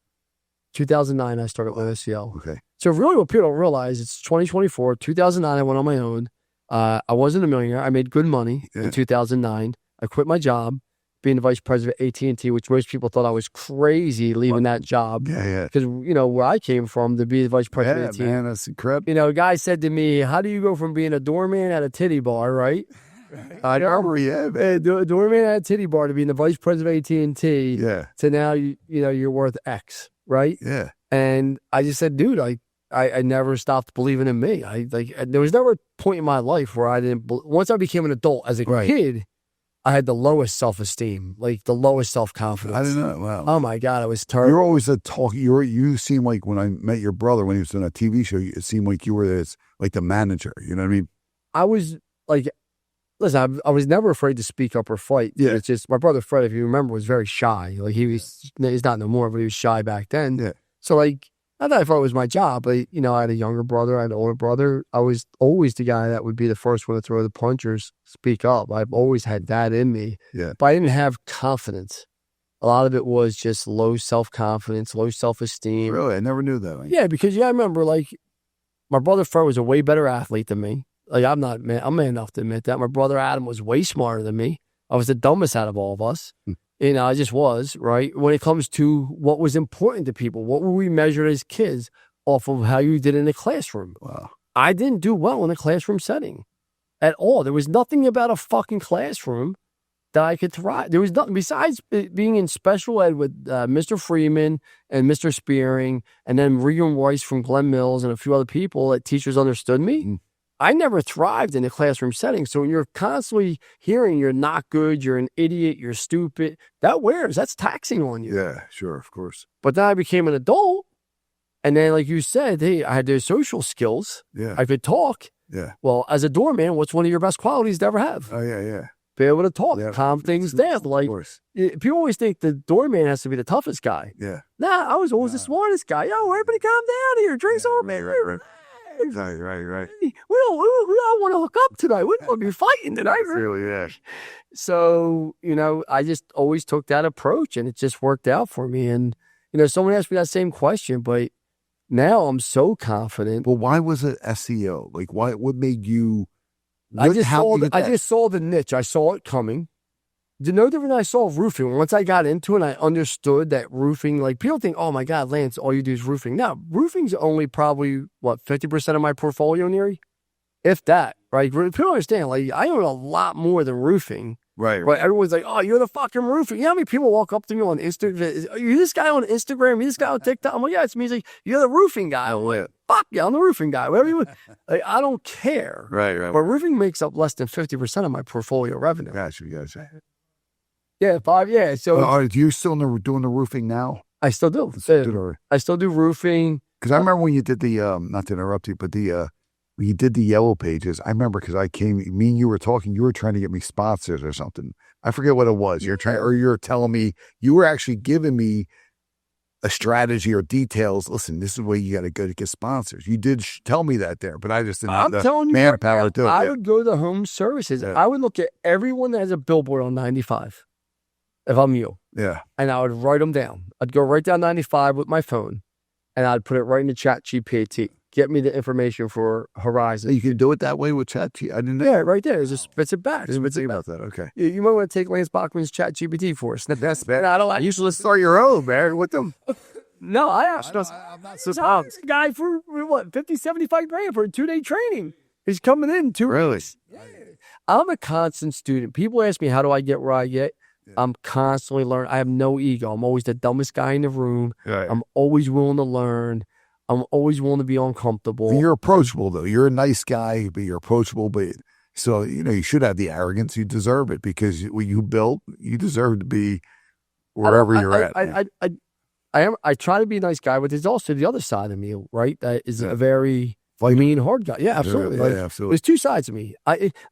2009, I started One SEO. Okay. So really what people don't realize, it's 2024, 2009, I went on my own. I wasn't a millionaire. I made good money in 2009. I quit my job being the vice president of AT&T, which most people thought I was crazy leaving that job. Yeah. Because, where I came from to be the vice president of AT&T. Man, that's incredible. A guy said to me, how do you go from being a doorman at a titty bar, right? I remember, doorman at a titty bar to being the vice president of AT&T. Yeah. To now, you're worth X, right? Yeah. And I just said, dude, I never stopped believing in me. There was never a point in my life where I didn't. Once I became an adult, as a kid, I had the lowest self-esteem, like the lowest self-confidence. I didn't know. Wow. Oh my God, I was terrible. You're always a talk. You seem like when I met your brother when he was on a TV show, it seemed like you were the manager. You know what I mean? I was like, listen, I was never afraid to speak up or fight. Yeah. It's just my brother Fred, if you remember, was very shy. Like he's not no more, but he was shy back then. Yeah. So not that I thought it was my job, but, I had a younger brother, I had an older brother. I was always the guy that would be the first one to throw the punchers, speak up. I've always had that in me. Yeah. But I didn't have confidence. A lot of it was just low self-confidence, low self-esteem. Really? I never knew that. Yeah, because, I remember, my brother Fred was a way better athlete than me. I'm man enough to admit that. My brother Adam was way smarter than me. I was the dumbest out of all of us. I just was, right? When it comes to what was important to people, what were we measured as kids off of how you did in the classroom? Wow. I didn't do well in a classroom setting at all. There was nothing about a fucking classroom that I could thrive. There was nothing besides being in special ed with Mr. Freeman and Mr. Spearing and then Regan Royce from Glen Mills and a few other people that teachers understood me. I never thrived in a classroom setting. So when you're constantly hearing you're not good, you're an idiot, you're stupid, that wears. That's taxing on you. Yeah, sure, of course. But then I became an adult. And then, like you said, hey, I had those social skills. Yeah. I could talk. Yeah. Well, as a doorman, what's one of your best qualities to ever have? Oh, yeah. Be able to talk, Yeah. calm things down. Like, people always think the doorman has to be the toughest guy. Yeah. Nah, I was always the smartest guy. Yo, everybody calm down here. Drinks over me. Right. We don't want to hook up tonight. We don't want to be fighting tonight. Really, yeah. So, I just always took that approach and it just worked out for me. And, someone asked me that same question, but now I'm so confident. Well, why was it SEO? Like, what made you? I just saw the niche. I saw it coming. No different than I saw roofing. Once I got into it, I understood that roofing, like people think, oh my God, Lance, all you do is roofing. No, roofing's only probably, 50% of my portfolio, Neary? If that, right? People don't understand, like I own a lot more than roofing. Right. But everyone's like, oh, you're the fucking roofing. You know how many people walk up to me on Instagram? Are you this guy on Instagram? You this guy on TikTok? I'm like, yeah, it's me. He's like, you're the roofing guy. I'm like, fuck yeah, I'm the roofing guy. Whatever you want. Like, I don't care. Right. But roofing makes up less than 50% of my portfolio revenue. Gotcha. Yeah, 5. Yeah. So are you still doing the roofing now? I still do. I still do roofing. Because I remember when you did the not to interrupt you, but when you did the yellow pages, I remember because me and you were talking, you were trying to get me sponsors or something. I forget what it was. You're telling me, you were actually giving me a strategy or details. Listen, this is where you got to go to get sponsors. You did tell me that there, but I just didn't have the manpower to do it. I would go to home services. Yeah. I would look at everyone that has a billboard on 95. If I'm you. Yeah. And I would write them down. I'd go right down 95 with my phone and I'd put it right in the chat GPT. Get me the information for Horizon. You can do it that way with chat GPT? I didn't know. Yeah, right there. It just spits it back. I didn't think about that. Okay. You might want to take Lance Bachman's chat GPT for us. That's bad. I used to start your own, man. With them. No, I'm not surprised. A guy for what, 50, 75 grand for a 2-day training. He's coming in 2 weeks. Yeah. I'm a constant student. People ask me, how do I get where I get? I'm constantly learning. I have no ego. I'm always the dumbest guy in the room. Right. I'm always willing to learn. I'm always willing to be uncomfortable. You're approachable, though. You're a nice guy, but you're approachable. But so, you should have the arrogance. You deserve it because what you built, you deserve to be wherever you're at. I try to be a nice guy, but there's also the other side of me, right? That is a very mean, hard guy. Yeah, absolutely. Yeah, absolutely. There's two sides of me.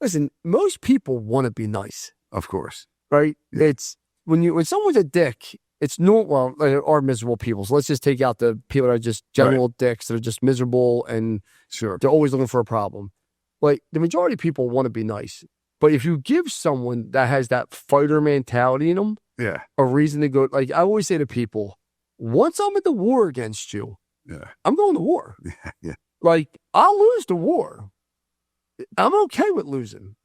Listen, most people want to be nice. Of course. Right? Yeah. It's when someone's a dick, it's normal. There are miserable people. So let's just take out the people that are just general dicks that are just miserable and they're always looking for a problem. Like the majority of people want to be nice. But if you give someone that has that fighter mentality in them, a reason to go, like I always say to people, once I'm in the war against you, I'm going to war. Yeah. Like I'll lose the war. I'm okay with losing.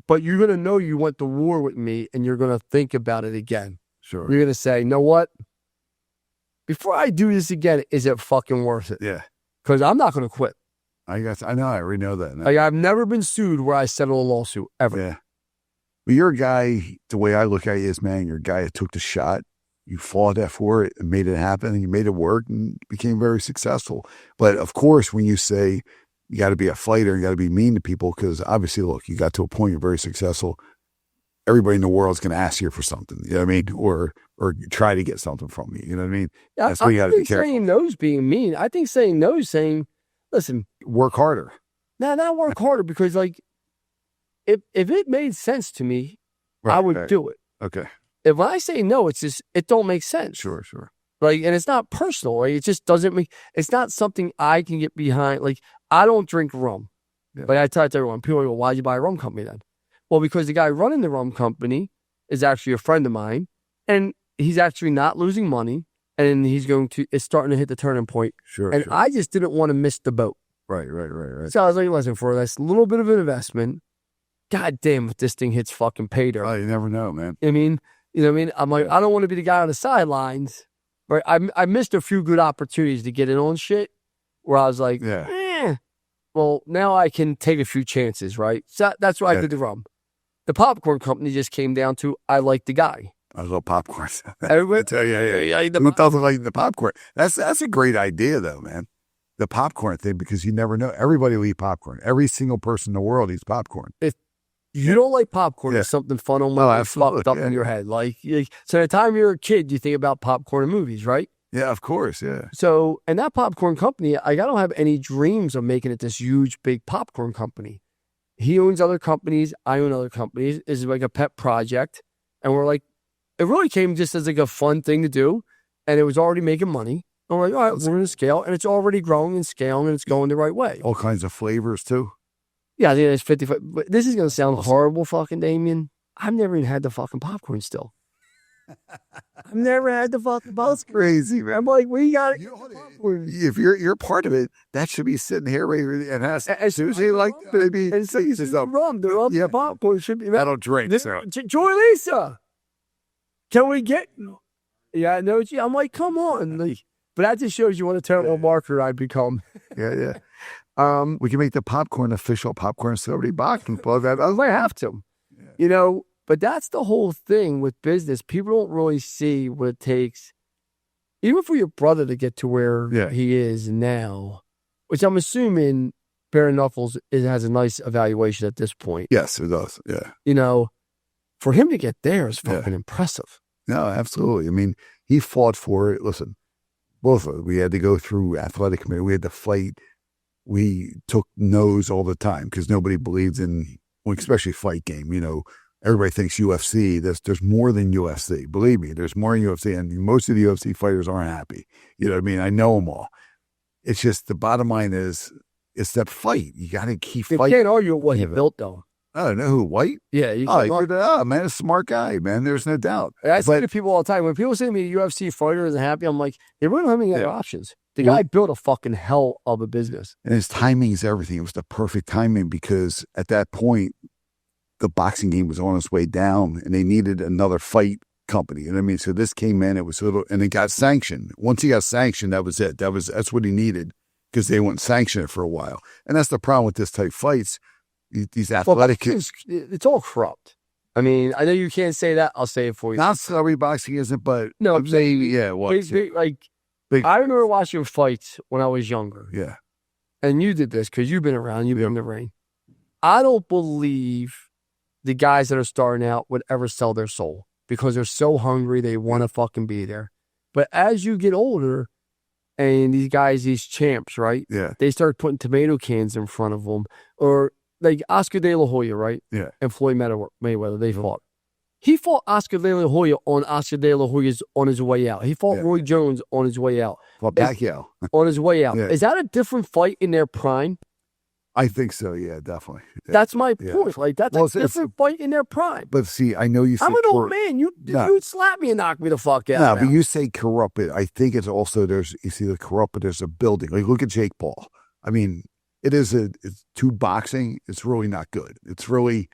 But you're going to know you went to war with me and you're going to think about it again. Sure. You're going to say, you know what? Before I do this again, is it fucking worth it? Yeah. Because I'm not going to quit. I know. I already know that. Like, I've never been sued where I settled a lawsuit, ever. Yeah. But you're a guy, the way I look at you is, man, you're a guy that took the shot. You fought for it and made it happen and you made it work and became very successful. But of course, when you say, you got to be a fighter. You got to be mean to people because obviously, look, you got to a point, you're very successful. Everybody in the world is going to ask you for something. You know what I mean? Or try to get something from you. You know what I mean? That's what you got to be careful. Saying no is being mean. I think saying no is saying, listen. Work harder. No, not work harder because like, if it made sense to me, I would do it. Okay. If when I say no, it's just, it don't make sense. Sure. Like, and it's not personal. Right? It just doesn't make, it's not something I can get behind. Like, I don't drink rum. Yeah. Like I tell everyone, people go, why'd you buy a rum company then? Well, because the guy running the rum company is actually a friend of mine and he's actually not losing money and it's starting to hit the turning point. Sure. And I just didn't want to miss the boat. Right. So I was like, listen, for this little bit of an investment, God damn if this thing hits fucking pay dirt. Oh, you never know, man. I mean, you know what I mean? I'm like, I don't want to be the guy on the sidelines. Right. I missed a few good opportunities to get in on shit where I was like, well, now I can take a few chances, right? So that's why I did the rum. The popcorn company just came down to, I like the guy. I love popcorn. Everybody, Who doesn't like the popcorn? That's a great idea, though, man. The popcorn thing, because you never know. Everybody will eat popcorn. Every single person in the world eats popcorn. If you don't like popcorn, there's something fun on fucked up in your head. Like, so the time you're a kid, you think about popcorn and movies, right? Yeah, of course, yeah. So, and that popcorn company, I don't have any dreams of making it this huge, big popcorn company. He owns other companies. I own other companies. It's like a pet project. And we're like, it really came just as like a fun thing to do. And it was already making money. I'm like, all right, we're going to scale, and it's already growing and scaling, and it's going the right way. All kinds of flavors too. Yeah, I think it's 55. But this is going to sound horrible, fucking Damien. I've never even had the fucking popcorn still. I've never had the fucking popcorn. That's crazy, man. I'm like, we got it. If you're part of it, that should be sitting here and has Susie like maybe And so rum, the popcorn should be. I don't drink. So. Joy Lisa, can we get? Yeah, no, I'm like, come on, like, but that just shows you what a terrible marketer I've become. Yeah. We can make the popcorn official popcorn celebrity boxing club. I might have to, you know. But that's the whole thing with business. People don't really see what it takes, even for your brother to get to where he is now, which I'm assuming Bare Knuckles has a nice evaluation at this point. Yes, it does. Yeah. You know, for him to get there is fucking impressive. No, absolutely. I mean, he fought for it. Listen, both of us, we had to go through athletic committee. We had to fight. We took no's all the time because nobody believes in, especially fight game, you know. Everybody thinks UFC. There's more than UFC. Believe me, there's more in UFC, and most of the UFC fighters aren't happy. You know what I mean? I know them all. It's just the bottom line is, it's that fight. You got to keep fighting. You can't argue what he built, though. I don't know who, White? Yeah. Man, a smart guy, man. There's no doubt. I say to people all the time, when people say to me, a UFC fighter isn't happy, I'm like, they really don't have any other options. The guy built a fucking hell of a business. And his timing is everything. It was the perfect timing because at that point, the boxing game was on its way down and they needed another fight company. And I mean, so this came in, it was and it got sanctioned. Once he got sanctioned, that was it. That's what he needed because they wouldn't sanction it for a while. And that's the problem with this type fights. These athletic it's all corrupt. I mean, I know you can't say that. I'll say it for you. Not celebrity boxing isn't, but no, I'm saying, I remember watching fights when I was younger. Yeah. And you did this because you've been around, you've been in the ring. I don't believe the guys that are starting out would ever sell their soul because they're so hungry, they want to fucking be there. But as you get older, and these guys, these champs, right? Yeah. They start putting tomato cans in front of them. Or like Oscar De La Hoya, right? Yeah. And Floyd Mayweather, they fought. He fought Oscar De La Hoya on Oscar De La Hoya's on his way out. He fought Roy Jones on his way out. Well, Pacquiao. On his way out. Yeah. Is that a different fight in their prime? I think so, yeah, definitely. Yeah. That's my point. Like, that's a different fight in their prime. But see, I know you say I'm an old man. You'd slap me and knock me the fuck out. No, but you say corrupted. I think it's also, you see the corrupted, there's a building. Like, look at Jake Paul. I mean, it's to boxing, it's really not good. It's really,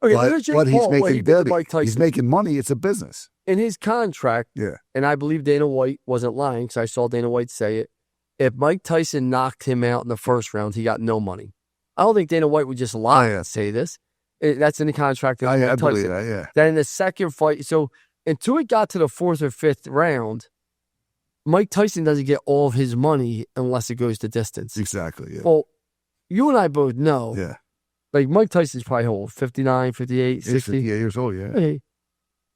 but he's making he's making money. It's a business. In his contract, and I believe Dana White wasn't lying because I saw Dana White say it, if Mike Tyson knocked him out in the first round, he got no money. I don't think Dana White would just lie and say this. That's in the contract. I believe that, yeah. Then in the second fight, so until it got to the fourth or fifth round, Mike Tyson doesn't get all of his money unless it goes to distance. Exactly, yeah. Well, you and I both know. Yeah. Like Mike Tyson's probably old, 59, 58, 60. 58 years old, yeah. Hey,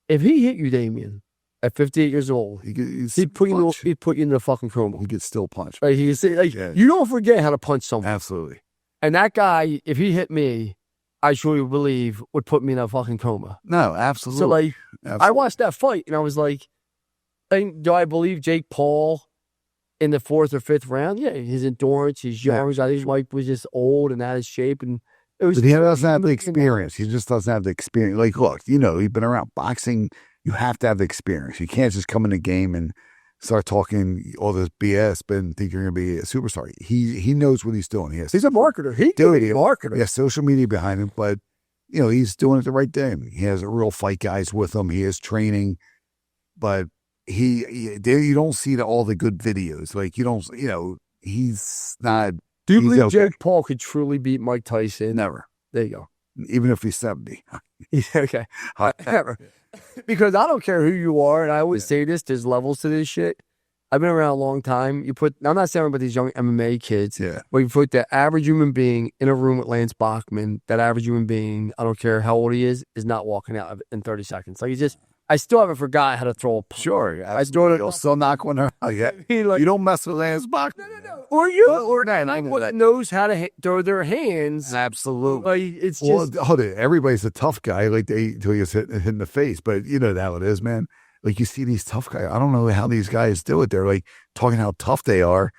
if he hit you, Damien, at 58 years old, he'd put you in the fucking coma. He could still punch. Right? He could say, you don't forget how to punch someone. Absolutely. And that guy, if he hit me, I truly believe would put me in a fucking coma. No, absolutely. So I watched that fight and I was like, do I believe Jake Paul in the fourth or fifth round? Yeah, his endurance, his young, his wife was just old and out of shape, and it was. But he doesn't have the experience. He just doesn't have the experience. Like, look, he's been around boxing. You have to have the experience. You can't just come in a game and start talking all this BS, but think you're going to be a superstar. He knows what he's doing. He's a marketer. He's a marketer. He has social media behind him, but he's doing it the right thing. He has real fight guys with him. He is training, but you don't see all the good videos. Like he's not. Do you believe Jake Paul could truly beat Mike Tyson? Never. There you go. Even if he's 70. Okay. Never. Because I don't care who you are, and I always say this, there's levels to this shit. I've been around a long time. I'm not saying about these young MMA kids, but you put the average human being in a room with Lance Bachmann, that average human being, I don't care how old he is not walking out in 30 seconds. Like, I still haven't forgot how to throw a punch. Sure. You'll still knock one out. Yeah. You don't mess with Lance Bachmann. No. Or that knows how to throw their hands. Absolutely. Like, it's just. Everybody's a tough guy. Like, until he gets hit in the face. But you know how it is, man. like you see these tough guys. I don't know how these guys do it. They're like talking how tough they are.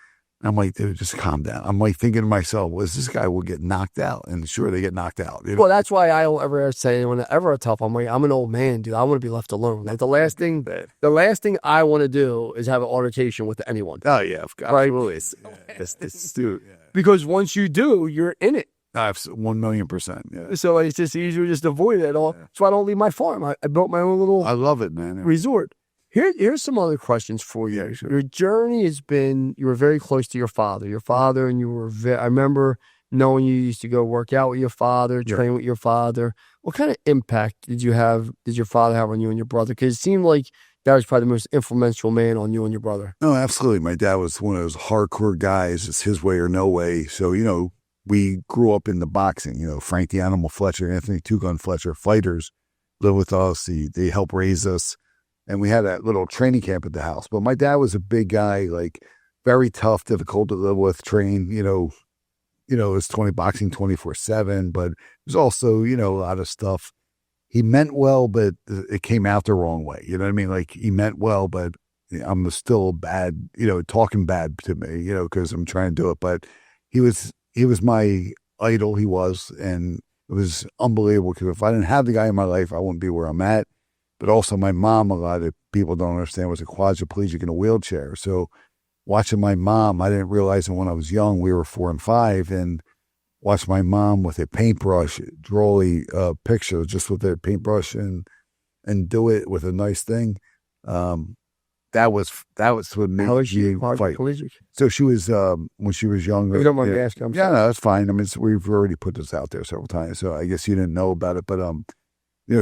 I'm like, dude, just calm down. I'm like thinking to myself, well, this guy will get knocked out. And sure, they get knocked out. You know? Well, that's why I don't ever say whenever a tough, I'm like, I'm an old man, dude. I want to be left alone. Like the last thing I want to do is have an altercation with anyone. Oh, yeah. Absolutely. It's dude. Because once you do, you're in it. 1,000,000%. Yeah. So it's just easier to just avoid it all. So I don't leave my farm. I built my own little I love it, man. resort. Here's some other questions for you. Yeah, sure. Your journey has been, you were very close to your father. And you were I remember knowing you used to go work out with your father, train with your father. What kind of impact did your father have on you and your brother? Because it seemed like that was probably the most influential man on you and your brother. No, absolutely. My dad was one of those hardcore guys. It's his way or no way. So, we grew up in the boxing, Frank the Animal Fletcher, Anthony Two Gun Fletcher, fighters live with us. They helped raise us. And we had that little training camp at the house. But my dad was a big guy, like very tough, difficult to live with, train, it was boxing 24/7, but it was also, a lot of stuff. He meant well, but it came out the wrong way. You know what I mean? Like he meant well, but I'm still bad, talking bad to me, because I'm trying to do it. But he was my idol. He was, and it was unbelievable because if I didn't have the guy in my life, I wouldn't be where I'm at. But also my mom, a lot of people don't understand, was a quadriplegic in a wheelchair. So watching my mom, I didn't realize that when I was young, we were 4 and 5, and watch my mom with a paintbrush, draw a picture just with a paintbrush and do it with a nice thing. That was what made me fight. So she was, when she was younger. You don't mind me asking? Yeah, no, that's fine. I mean, we've already put this out there several times, so I guess you didn't know about it, but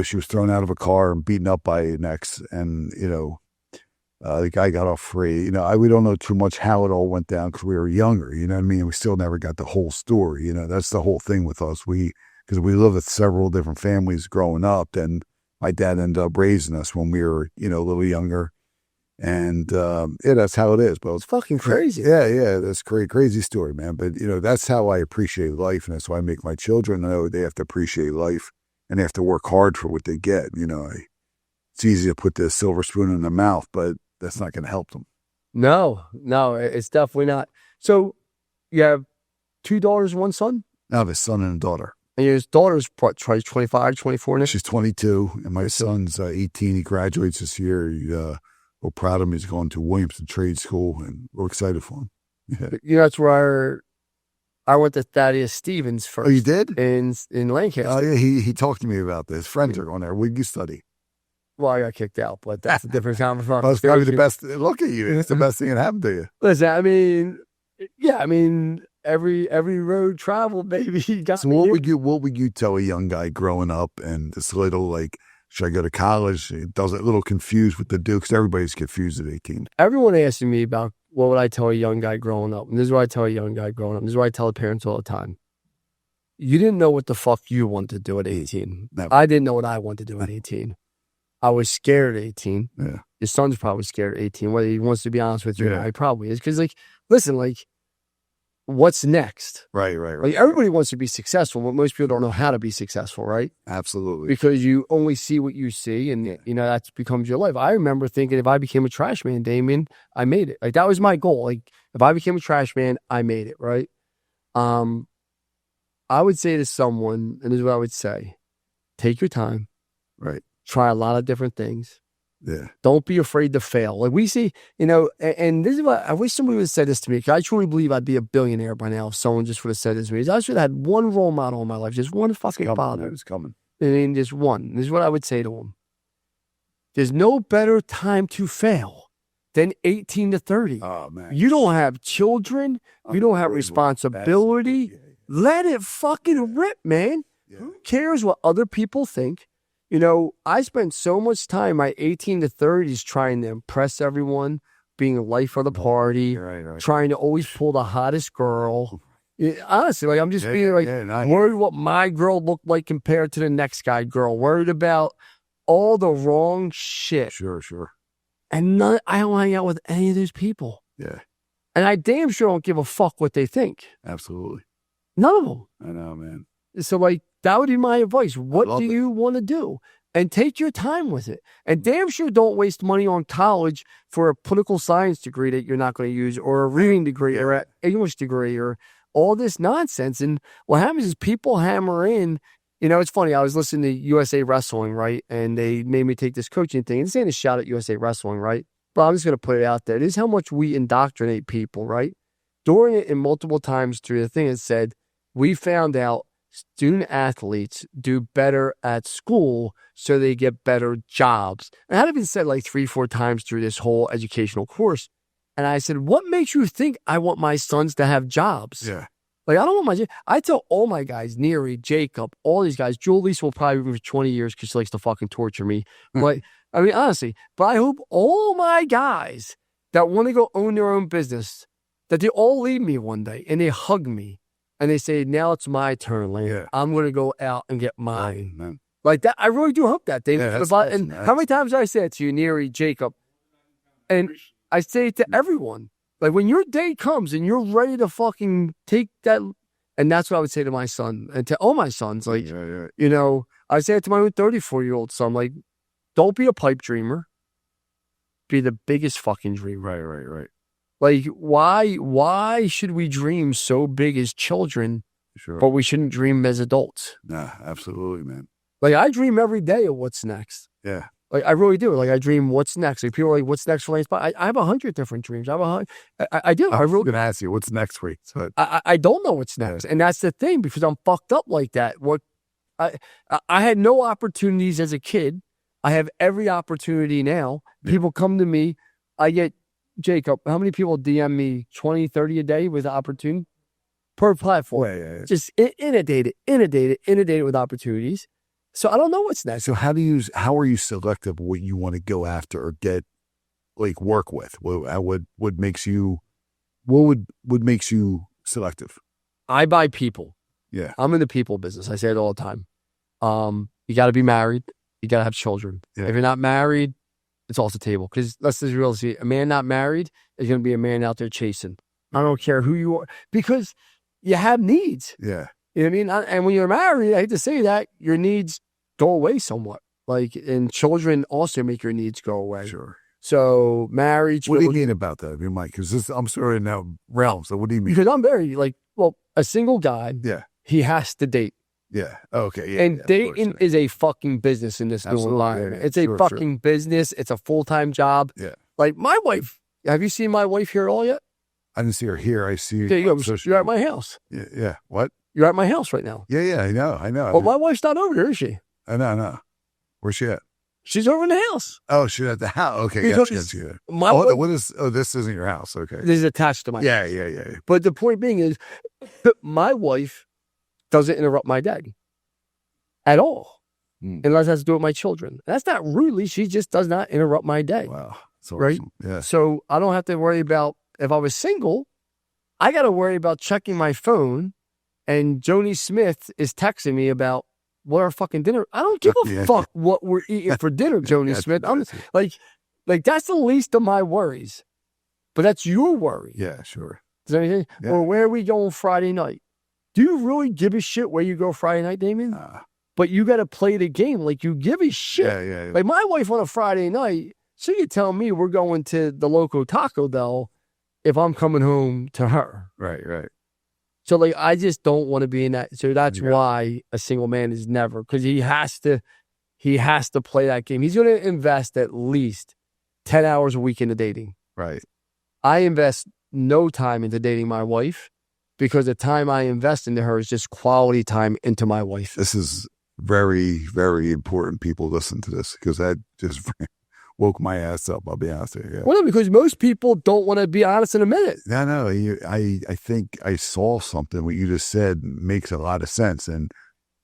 she was thrown out of a car and beaten up by an ex, and, the guy got off free. We don't know too much how it all went down because we were younger, you know what I mean? We still never got the whole story, that's the whole thing with us. Because we lived with several different families growing up, and my dad ended up raising us when we were, a little younger. And, that's how it is. But it's fucking crazy. Yeah, that's crazy story, man. But, that's how I appreciate life, and that's why I make my children know they have to appreciate life. And they have to work hard for what they get. It's easy to put the silver spoon in their mouth, but that's not going to help them. No, it's definitely not. So you have 2 daughters and 1 son? I have a son and a daughter. And your daughter's 25, 24 now? She's 22, and my son's 18. He graduates this year. We're proud of him. He's going to Williamson Trade School, and we're excited for him. Yeah. That's where I went to Thaddeus Stevens first. Oh, you did? In Lancaster. Oh, yeah. He talked to me about this. Friends are going there. Where did you study? Well, I got kicked out, but that's a different conversation. Well, it's probably the best. Look at you. It's the best thing that happened to you. Listen, every road traveled, baby. So what would you tell a young guy growing up and this little, like, should I go to college? He does it a little confused with the Dukes. Everybody's confused at 18. Everyone asking me about what would I tell a young guy growing up. And this is what I tell a young guy growing up. This is what I tell the parents all the time. You didn't know what the fuck you wanted to do at 18. Never. I didn't know what I wanted to do at 18. I was scared at 18. Yeah. Your son's probably scared at 18. Whether he wants to be honest with you, Yeah. he probably is. Because, listen, what's next? Right. Everybody wants to be successful, but most people don't know how to be successful, right? Absolutely. Because you only see what you see, and that becomes your life. I remember thinking if I became a trash man, Damon, I made it. That was my goal. If I became a trash man, I made it, right? I would say to someone, and this is what I would say: take your time, right? Try a lot of different things. Yeah. Don't be afraid to fail. We see, and this is what I wish somebody would have said this to me, because I truly believe I'd be a billionaire by now if someone just would have said this to me. I should have had one role model in my life, just one fucking father. It's coming. Just one. This is what I would say to him. There's no better time to fail than 18 to 30. Oh, man. You don't have children. You don't have responsibility. Yeah. Let it fucking rip, man. Yeah. Who cares what other people think? I spent so much time, my 18 to 30s, trying to impress everyone, being the life of the party, right. trying to always pull the hottest girl. Honestly, I'm just being worried what my girl looked like compared to the next guy girl, worried about all the wrong shit. Sure. And I don't hang out with any of those people. Yeah. And I damn sure don't give a fuck what they think. Absolutely. None of them. I know, man. So that would be my advice. What do you want to do? and take your time with it. And damn sure don't waste money on college for a political science degree that you're not going to use, or a reading degree, or an English degree, or all this nonsense. And what happens is people hammer in. You know, it's funny. I was listening to USA Wrestling, right? And they made me take this coaching thing. And this ain't a shot at USA Wrestling, right? But I'm just going to put it out there. This is how much we indoctrinate people, right? During it, and multiple times through the thing, it said, we found out student athletes do better at school so they get better jobs. And that had been said like 3-4 times through this whole educational course. And I said, what makes you think I want my sons to have jobs? Yeah. Like, I don't want I tell all my guys, Neary, Jacob, all these guys, Julie's will probably be for 20 years because she likes to fucking torture me. But, I mean, honestly, but I hope all my guys that want to go own their own business, that they all leave me one day and they hug me and they say, now it's my turn, Lane. Yeah. I'm going to go out and get mine. Man. Like that, I really do hope that. Yeah, and how many times I said to you, Neary, Jacob, and I say it to everyone. Like, when your day comes and you're ready to fucking take that, and that's what I would say to my son and to all my sons. Like, you know, I say it to my 34-year-old son, like, don't be a pipe dreamer. Be the biggest fucking dreamer. Right. Like, why should we dream so big as children, but we shouldn't dream as adults? Nah, absolutely, man. Like, I dream every day of what's next. Yeah. Like, I really do. Like, I dream what's next. Like, people are like, what's next for Lane's? I have 100 different dreams. I do. I was going to ask you, what's next week? But I don't know what's next. And that's the thing, because I'm fucked up like that. I had no opportunities as a kid. I have every opportunity now. People come to me. I get, Jacob, how many people DM me 20, 30 a day with opportunity per platform? Yeah. Just inundated with opportunities. So I don't know what's next. So how are you selective what you want to go after or get, like, work with? What makes you selective? I buy people. Yeah. I'm in the people business. I say it all the time. You got to be married. You got to have children. Yeah. If you're not married, it's off the table. Because let's just really see, a man not married is going to be a man out there chasing. I don't care who you are, because you have needs. Yeah. You know what I mean? And when you're married, I hate to say that, your needs go away somewhat. Like, and children also make your needs go away. Sure. So marriage. What do you mean about that, Mike? Because I'm sort of in that realm. So what do you mean? Because I'm very, like, well, a single guy. Yeah. He has to date. Yeah. Okay. Yeah. And dating is a fucking business in this new environment. Yeah. It's a fucking business. It's a full-time job. Yeah. Like, my wife. Have you seen my wife here at all yet? I didn't see her here. I see. There you go. You're at my house. Yeah. What? You're at my house right now. Yeah. I know. Well, my wife's not over here, is she? I know. Where's she at? She's over in the house. Oh, she's at the house. Okay. Gotcha. This isn't your house. Okay. This is attached to my house. Yeah. But the point being is, my wife doesn't interrupt my day at all, unless it has to do with my children. That's not rudely. She just does not interrupt my day. Wow. Awesome. Right? Yeah. So I don't have to worry about, if I was single, I got to worry about checking my phone, and Joni Smith is texting me about what our fucking dinner. I don't give a fuck what we're eating for dinner, Joni Smith. I'm like that's the least of my worries. But that's your worry. Yeah, sure. Does that make sense? Yeah. Or where are we going Friday night? Do you really give a shit where you go Friday night, Damon? But you got to play the game like you give a shit. Yeah. Like, my wife on a Friday night, so you tell me we're going to the local Taco Bell if I'm coming home to her. Right. So, like, I just don't want to be in that. So that's why a single man is never, because he has to play that game. He's going to invest at least 10 hours a week into dating. Right. I invest no time into dating my wife, because the time I invest into her is just quality time into my wife. This is very, very important. People listen to this, because that just woke my ass up. I'll be honest with you. Yeah. Well, because most people don't want to be honest in a minute. No. I think I saw something. What you just said makes a lot of sense, and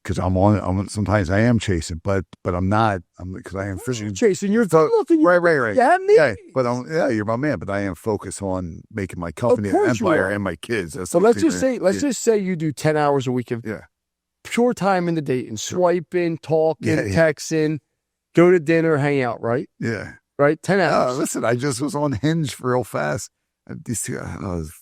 because I'm sometimes I am chasing, but I'm not. Because I am fishing. Chasing, you're looking. Right. Yeah, but you're my man. But I am focused on making my company an empire and my kids. So let's just say you do 10 hours a week of pure time in the dating, swiping, talking, texting, go to dinner, hang out, right? Yeah. Right? 10 hours. Listen, I just was on Hinge real fast. These two,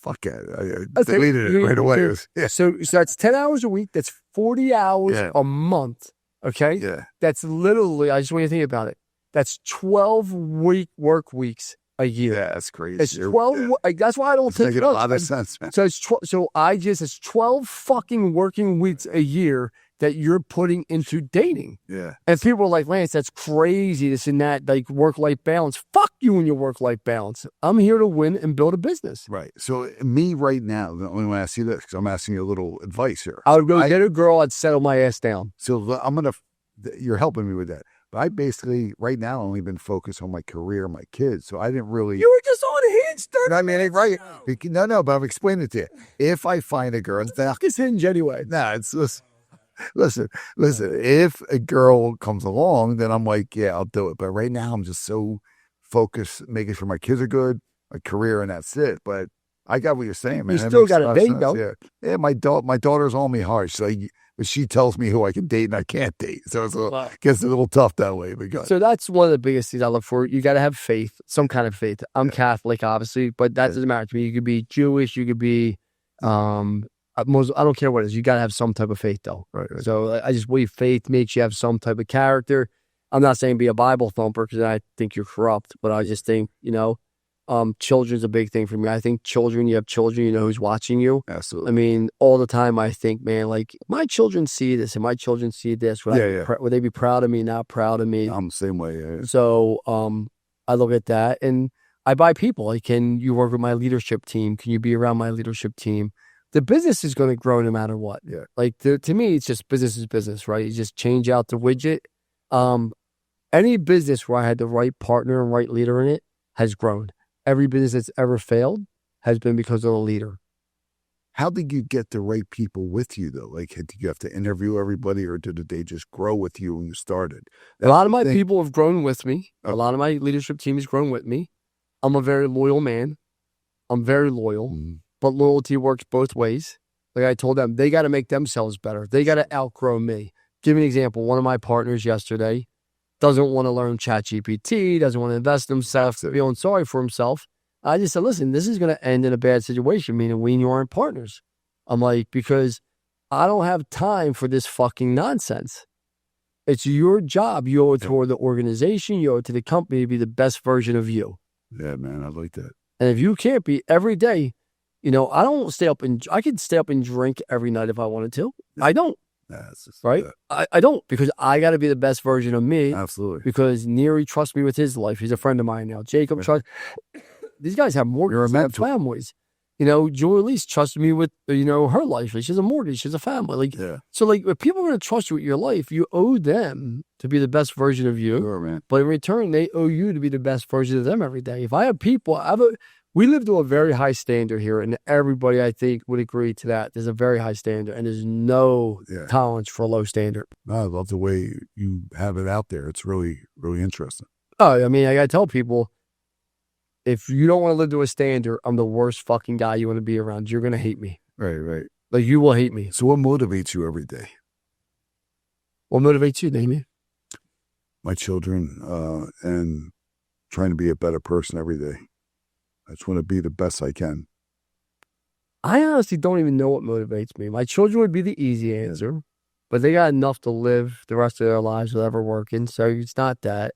fuck it. I deleted it right away. So that's 10 hours a week. That's 40 hours a month. Okay? Yeah. That's literally, I just want you to think about it. That's 12-week work weeks a year. Yeah, that's crazy. It's 12. That's why I don't It's take making a lot of drugs. sense, man. So it's 12 fucking working weeks a year that you're putting into dating. Yeah. And people are like, Lance, that's crazy, this and that, like work-life balance. Fuck you and your work-life balance. I'm here to win and build a business. Right. So me right now, the only way I see this, because I'm asking you a little advice here. I would go get a girl, I'd settle my ass down. So you're helping me with that. But I basically, right now, only been focused on my career, my kids. So I didn't really. You were just on Hinge 30 I mean, minutes right. ago. No, but I'm explaining it to you. If I find a girl, Fuck is Hinge anyway. nah, it's listen. If a girl comes along, then I'm like, yeah, I'll do it. But right now, I'm just so focused, making sure my kids are good, my career, and that's it. But I got what you're saying, man. You That still makes got a lot a of date, sense, though. Yeah, my daughter's on me hard. But she tells me who I can date and I can't date. So it gets a little tough that way. But So that's one of the biggest things I look for. You got to have faith, some kind of faith. I'm Catholic, obviously, but that doesn't matter to me. You could be Jewish, you could be, I don't care what it is. You got to have some type of faith, though. Right. So I just believe faith makes you have some type of character. I'm not saying be a Bible thumper because I think you're corrupt, but I just think, children's a big thing for me. I think you have children, you know who's watching you. Absolutely. I mean, all the time I think, man, like my children see this and my children see this. Would they be proud of me, not proud of me? I'm the same way. Yeah. So I look at that and I buy people. Like, can you work with my leadership team? Can you be around my leadership team? The business is going to grow no matter what. Yeah. Like to me, it's just business is business, right? You just change out the widget. Any business where I had the right partner and right leader in it has grown. Every business that's ever failed has been because of the leader. How did you get the right people with you, though? Like, did you have to interview everybody, or did they just grow with you when you started? A lot of my people have grown with me. Okay. A lot of my leadership team has grown with me. I'm a very loyal man. I'm very loyal, but loyalty works both ways. Like I told them, they got to make themselves better. They got to outgrow me. Give me an example. One of my partners yesterday doesn't want to learn ChatGPT, doesn't want to invest in himself, feeling sorry for himself. I just said, listen, this is going to end in a bad situation, meaning we and you aren't partners. I'm like, because I don't have time for this fucking nonsense. It's your job. You owe it to the organization. You owe it to the company to be the best version of you. Yeah, man, I like that. And if you can't be every day, I don't stay up and I could stay up and drink every night if I wanted to. I don't. Right? I don't, because I got to be the best version of me. Absolutely. Because Neary trusts me with his life. He's a friend of mine now. Jacob trusts. These guys have mortgages. They have families. Julie Elise trusts me with, her life. She has a mortgage. She has a family. So if people are going to trust you with your life, you owe them to be the best version of you. Sure, man. But in return, they owe you to be the best version of them every day. If I have people, we live to a very high standard here, and everybody, I think, would agree to that. There's a very high standard, and there's no tolerance for a low standard. I love the way you have it out there. It's really, really interesting. Oh, I mean, I got to tell people, if you don't want to live to a standard, I'm the worst fucking guy you want to be around. You're going to hate me. Right. Like, you will hate me. So what motivates you every day? What motivates you, Damien? My children, and trying to be a better person every day. I just want to be the best I can. I honestly don't even know what motivates me. My children would be the easy answer, but they got enough to live the rest of their lives without ever working, so it's not that.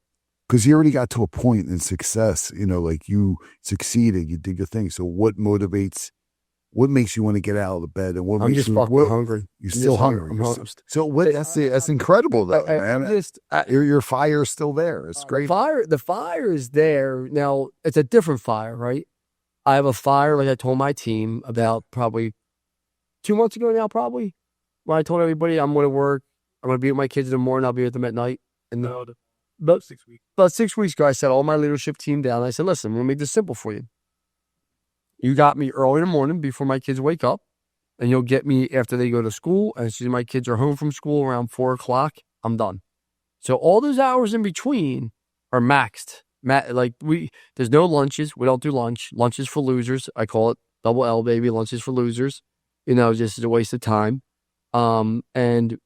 Because you already got to a point in success, like you succeeded, you did your thing. So what makes you want to get out of the bed? And I'm just fucking hungry. You're still hungry. I'm hungry. So that's incredible, though, man. Your fire's still there. It's great. The fire is there. Now, it's a different fire, right? I have a fire, like I told my team about probably 2 months ago now, when I told everybody I'm going to work. I'm going to be with my kids in the morning. I'll be with them at night. And about 6 weeks. About 6 weeks ago, I set all my leadership team down. I said, listen, I'm going to make this simple for you. You got me early in the morning before my kids wake up, and you'll get me after they go to school. And as soon as my kids are home from school around 4 o'clock, I'm done. So all those hours in between are maxed. There's no lunches. We don't do lunch. Lunch is for losers. I call it double L, baby. Lunch is for losers. Just a waste of time. And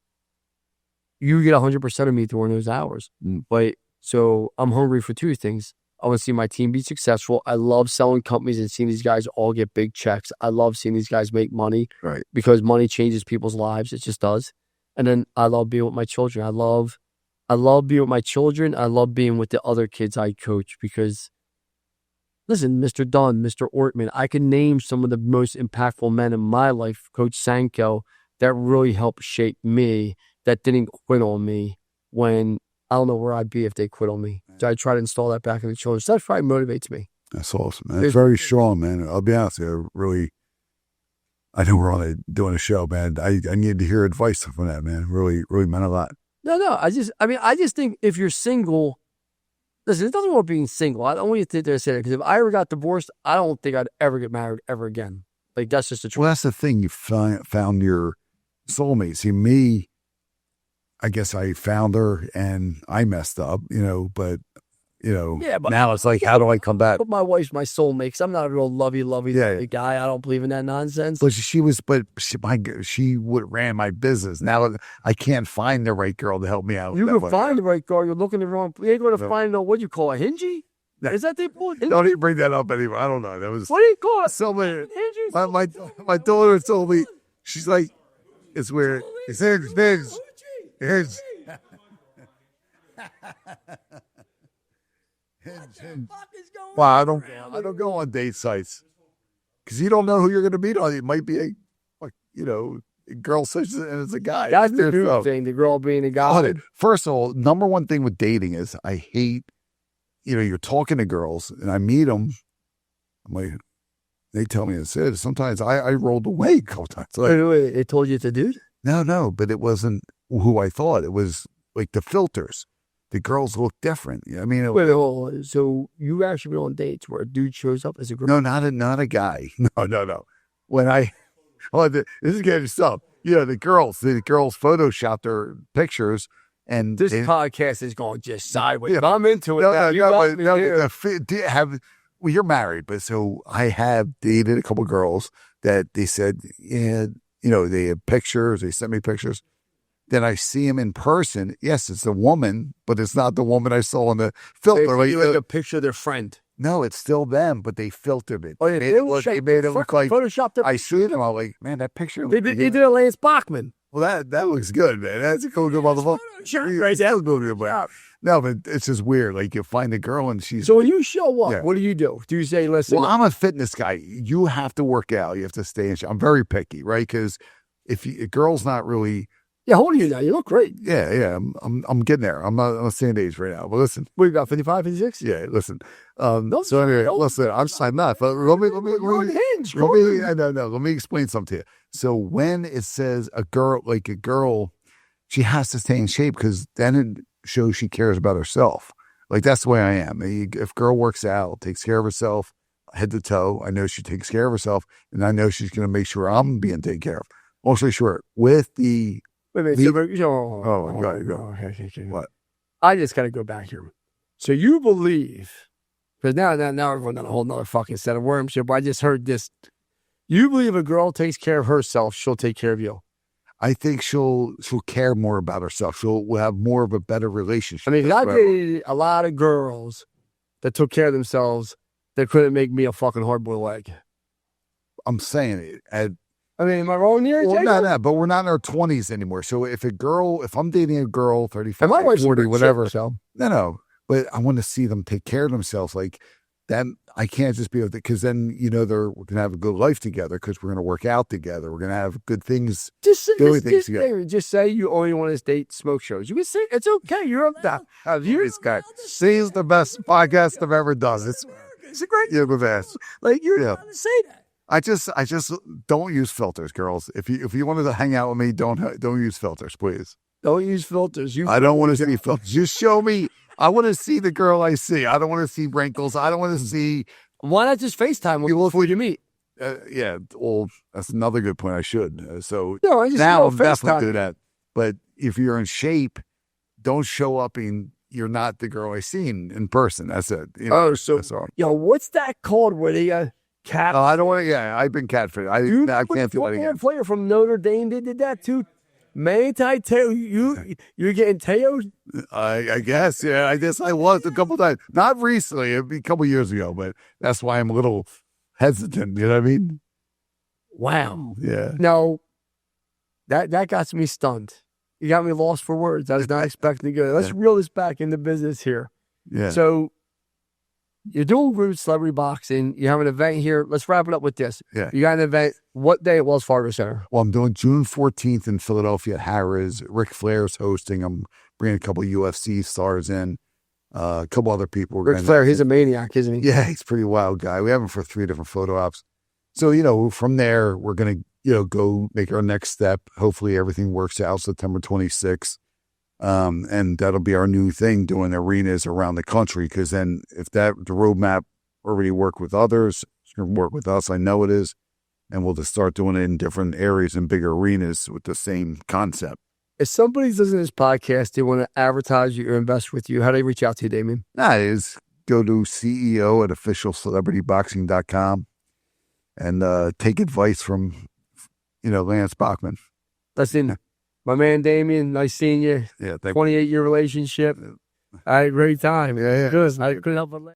you get 100% of me during those hours. But so I'm hungry for two things. I want to see my team be successful. I love selling companies and seeing these guys all get big checks. I love seeing these guys make money, right? Because money changes people's lives. It just does. And then I love being with my children. I love being with my children. I love being with the other kids I coach because, listen, Mr. Dunn, Mr. Ortman, I can name some of the most impactful men in my life, Coach Sanko, that really helped shape me, that didn't quit on me when I don't know where I'd be if they quit on me. So I try to install that back in the children. So that probably motivates me. That's awesome, man. It's very strong, man. I'll be honest with you, really, I know we're on doing a show, man. I need to hear advice from that, man. Really, really meant a lot. No. I just think if you're single, listen, there's nothing wrong with being single. I don't want you to sit there and say that because if I ever got divorced, I don't think I'd ever get married ever again. Like, that's just the truth. Well, that's the thing. You found your soulmate. See, me, I guess I found her and I messed up, but, Yeah, but now it's like, how do I come back? But my wife's my soulmate because I'm not a real lovey Yeah. guy. I don't believe in that nonsense. But she ran my business. Now I can't find the right girl to help me out. You can find the right girl. You're looking the wrong. You ain't going to find what you call a hingy. No. Is that they call it? Don't even bring that up anymore. I don't know. That was What do you call it? somebody. Hingy? My daughter told me, she's like, it's weird. It's hinge. Well, I don't go on date sites because you don't know who you're going to meet on. It might be a girl such and it's a guy. That's the new thing. The girl being a guy. First of all, number one thing with dating is I hate. You're talking to girls and I meet them. I'm like, they tell me it's it. Sometimes I rolled away a couple times. Like, Wait, they told you it's a dude? No, but it wasn't who I thought. It was like the filters. The girls look different. I mean, Wait, hold on. So you actually been on dates where a dude shows up as a girl? No, not a guy. No. This is getting stuff. The girls photoshopped their pictures, and This podcast is going just sideways. Yeah. I'm into it. Well, you're married, but so I have dated a couple girls that they said, they have pictures. They sent me pictures. Then I see them in person. Yes, it's a woman, but it's not the woman I saw in the filter. They like a picture of their friend. No, it's still them, but they filtered it. Oh, yeah, they made it look like Photoshopped. I see them. I'm like, man, that picture. They did a Lance Bachmann. Well, that looks good, man. That's a cool motherfucker. Right, that was good. No, but it's just weird. Like you find a girl and she's. So when you show up, what do you do? Do you say, listen? Well, I'm a fitness guy. You have to work out. You have to stay in shape. I'm very picky, right? Because if a girl's not really. Yeah, how old are you now? You look great. Yeah. I'm getting there. I'm not on the same age right now. But listen. What, you got 55, 56? Yeah, listen. So anyway, listen, I'm signed up. But let me explain something to you. So when it says a girl, she has to stay in shape because then it shows she cares about herself. Like that's the way I am. If girl works out, takes care of herself, head to toe, I know she takes care of herself, and I know she's going to make sure I'm being taken care of. Mostly short with the. Wait, oh my God, go. Okay. What? I just got to go back here. So you believe, because now we're going down a whole nother fucking set of worms here, but I just heard this. You believe a girl takes care of herself, she'll take care of you. I think she'll care more about herself. She'll have more of a better relationship. I mean, I dated a lot of girls that took care of themselves that couldn't make me a fucking hard-boiled egg. I'm saying it. Am I wrong here? Well, no, but we're not in our 20s anymore. So if I'm dating a girl, 35, and my wife's 40, whatever. Shit, so. No. But I want to see them take care of themselves. Like, then I can't just be with it because then, we're going to have a good life together because we're going to work out together. We're going to have good things. Just say you only want to date smoke shows. You can say it's okay. You're up there. This guy. She's the best podcast I've ever done. It's a great. You're the best. Like you're trying to say that. I just don't use filters, girls. If you wanted to hang out with me, don't use filters, please. Don't use filters. I don't want to see filters. Just show me. I want to see the girl I see. I don't want to see wrinkles. I don't want to see. Why not just FaceTime before you meet? Yeah, well, that's another good point. I should. Now I'm definitely do that. But if you're in shape, don't show up and you're not the girl I seen in person. That's it. That's all. What's that called? Where they cat? I don't want to. Yeah, I've been catfished. I can't do that again. A player from Notre Dame did that too. Manti Teo, you're getting Teo? I guess, yeah. I guess I was a couple times. Not recently, a couple years ago, but that's why I'm a little hesitant. You know what I mean? Wow. Yeah. No, that got me stunned. You got me lost for words. I was not expecting to go. Let's reel this back into business here. Yeah. So you're doing Root Celebrity Boxing. You have an event here. Let's wrap it up with this. Yeah. You got an event. What day at Wells Fargo Center? Well, I'm doing June 14th in Philadelphia at Harrah's. Ric Flair's hosting. I'm bringing a couple UFC stars in. A couple other people. Ric Flair, he's a maniac, isn't he? Yeah, he's a pretty wild guy. We have him for 3 different photo ops. So, from there, we're going to, go make our next step. Hopefully everything works out September 26th. And that'll be our new thing, doing arenas around the country. Because then if the roadmap already worked with others, it's going to work with us. I know it is. And we'll just start doing it in different areas and bigger arenas with the same concept. If somebody's listening to this podcast, they want to advertise you or invest with you, how do they reach out to you, Damon? That is, go to CEO at officialcelebrityboxing.com and take advice from, Lance Bachmann. Listen, my man Damien, nice seeing you. Yeah, 28-year relationship. I had a great time. Yeah. Good. I couldn't help but laugh.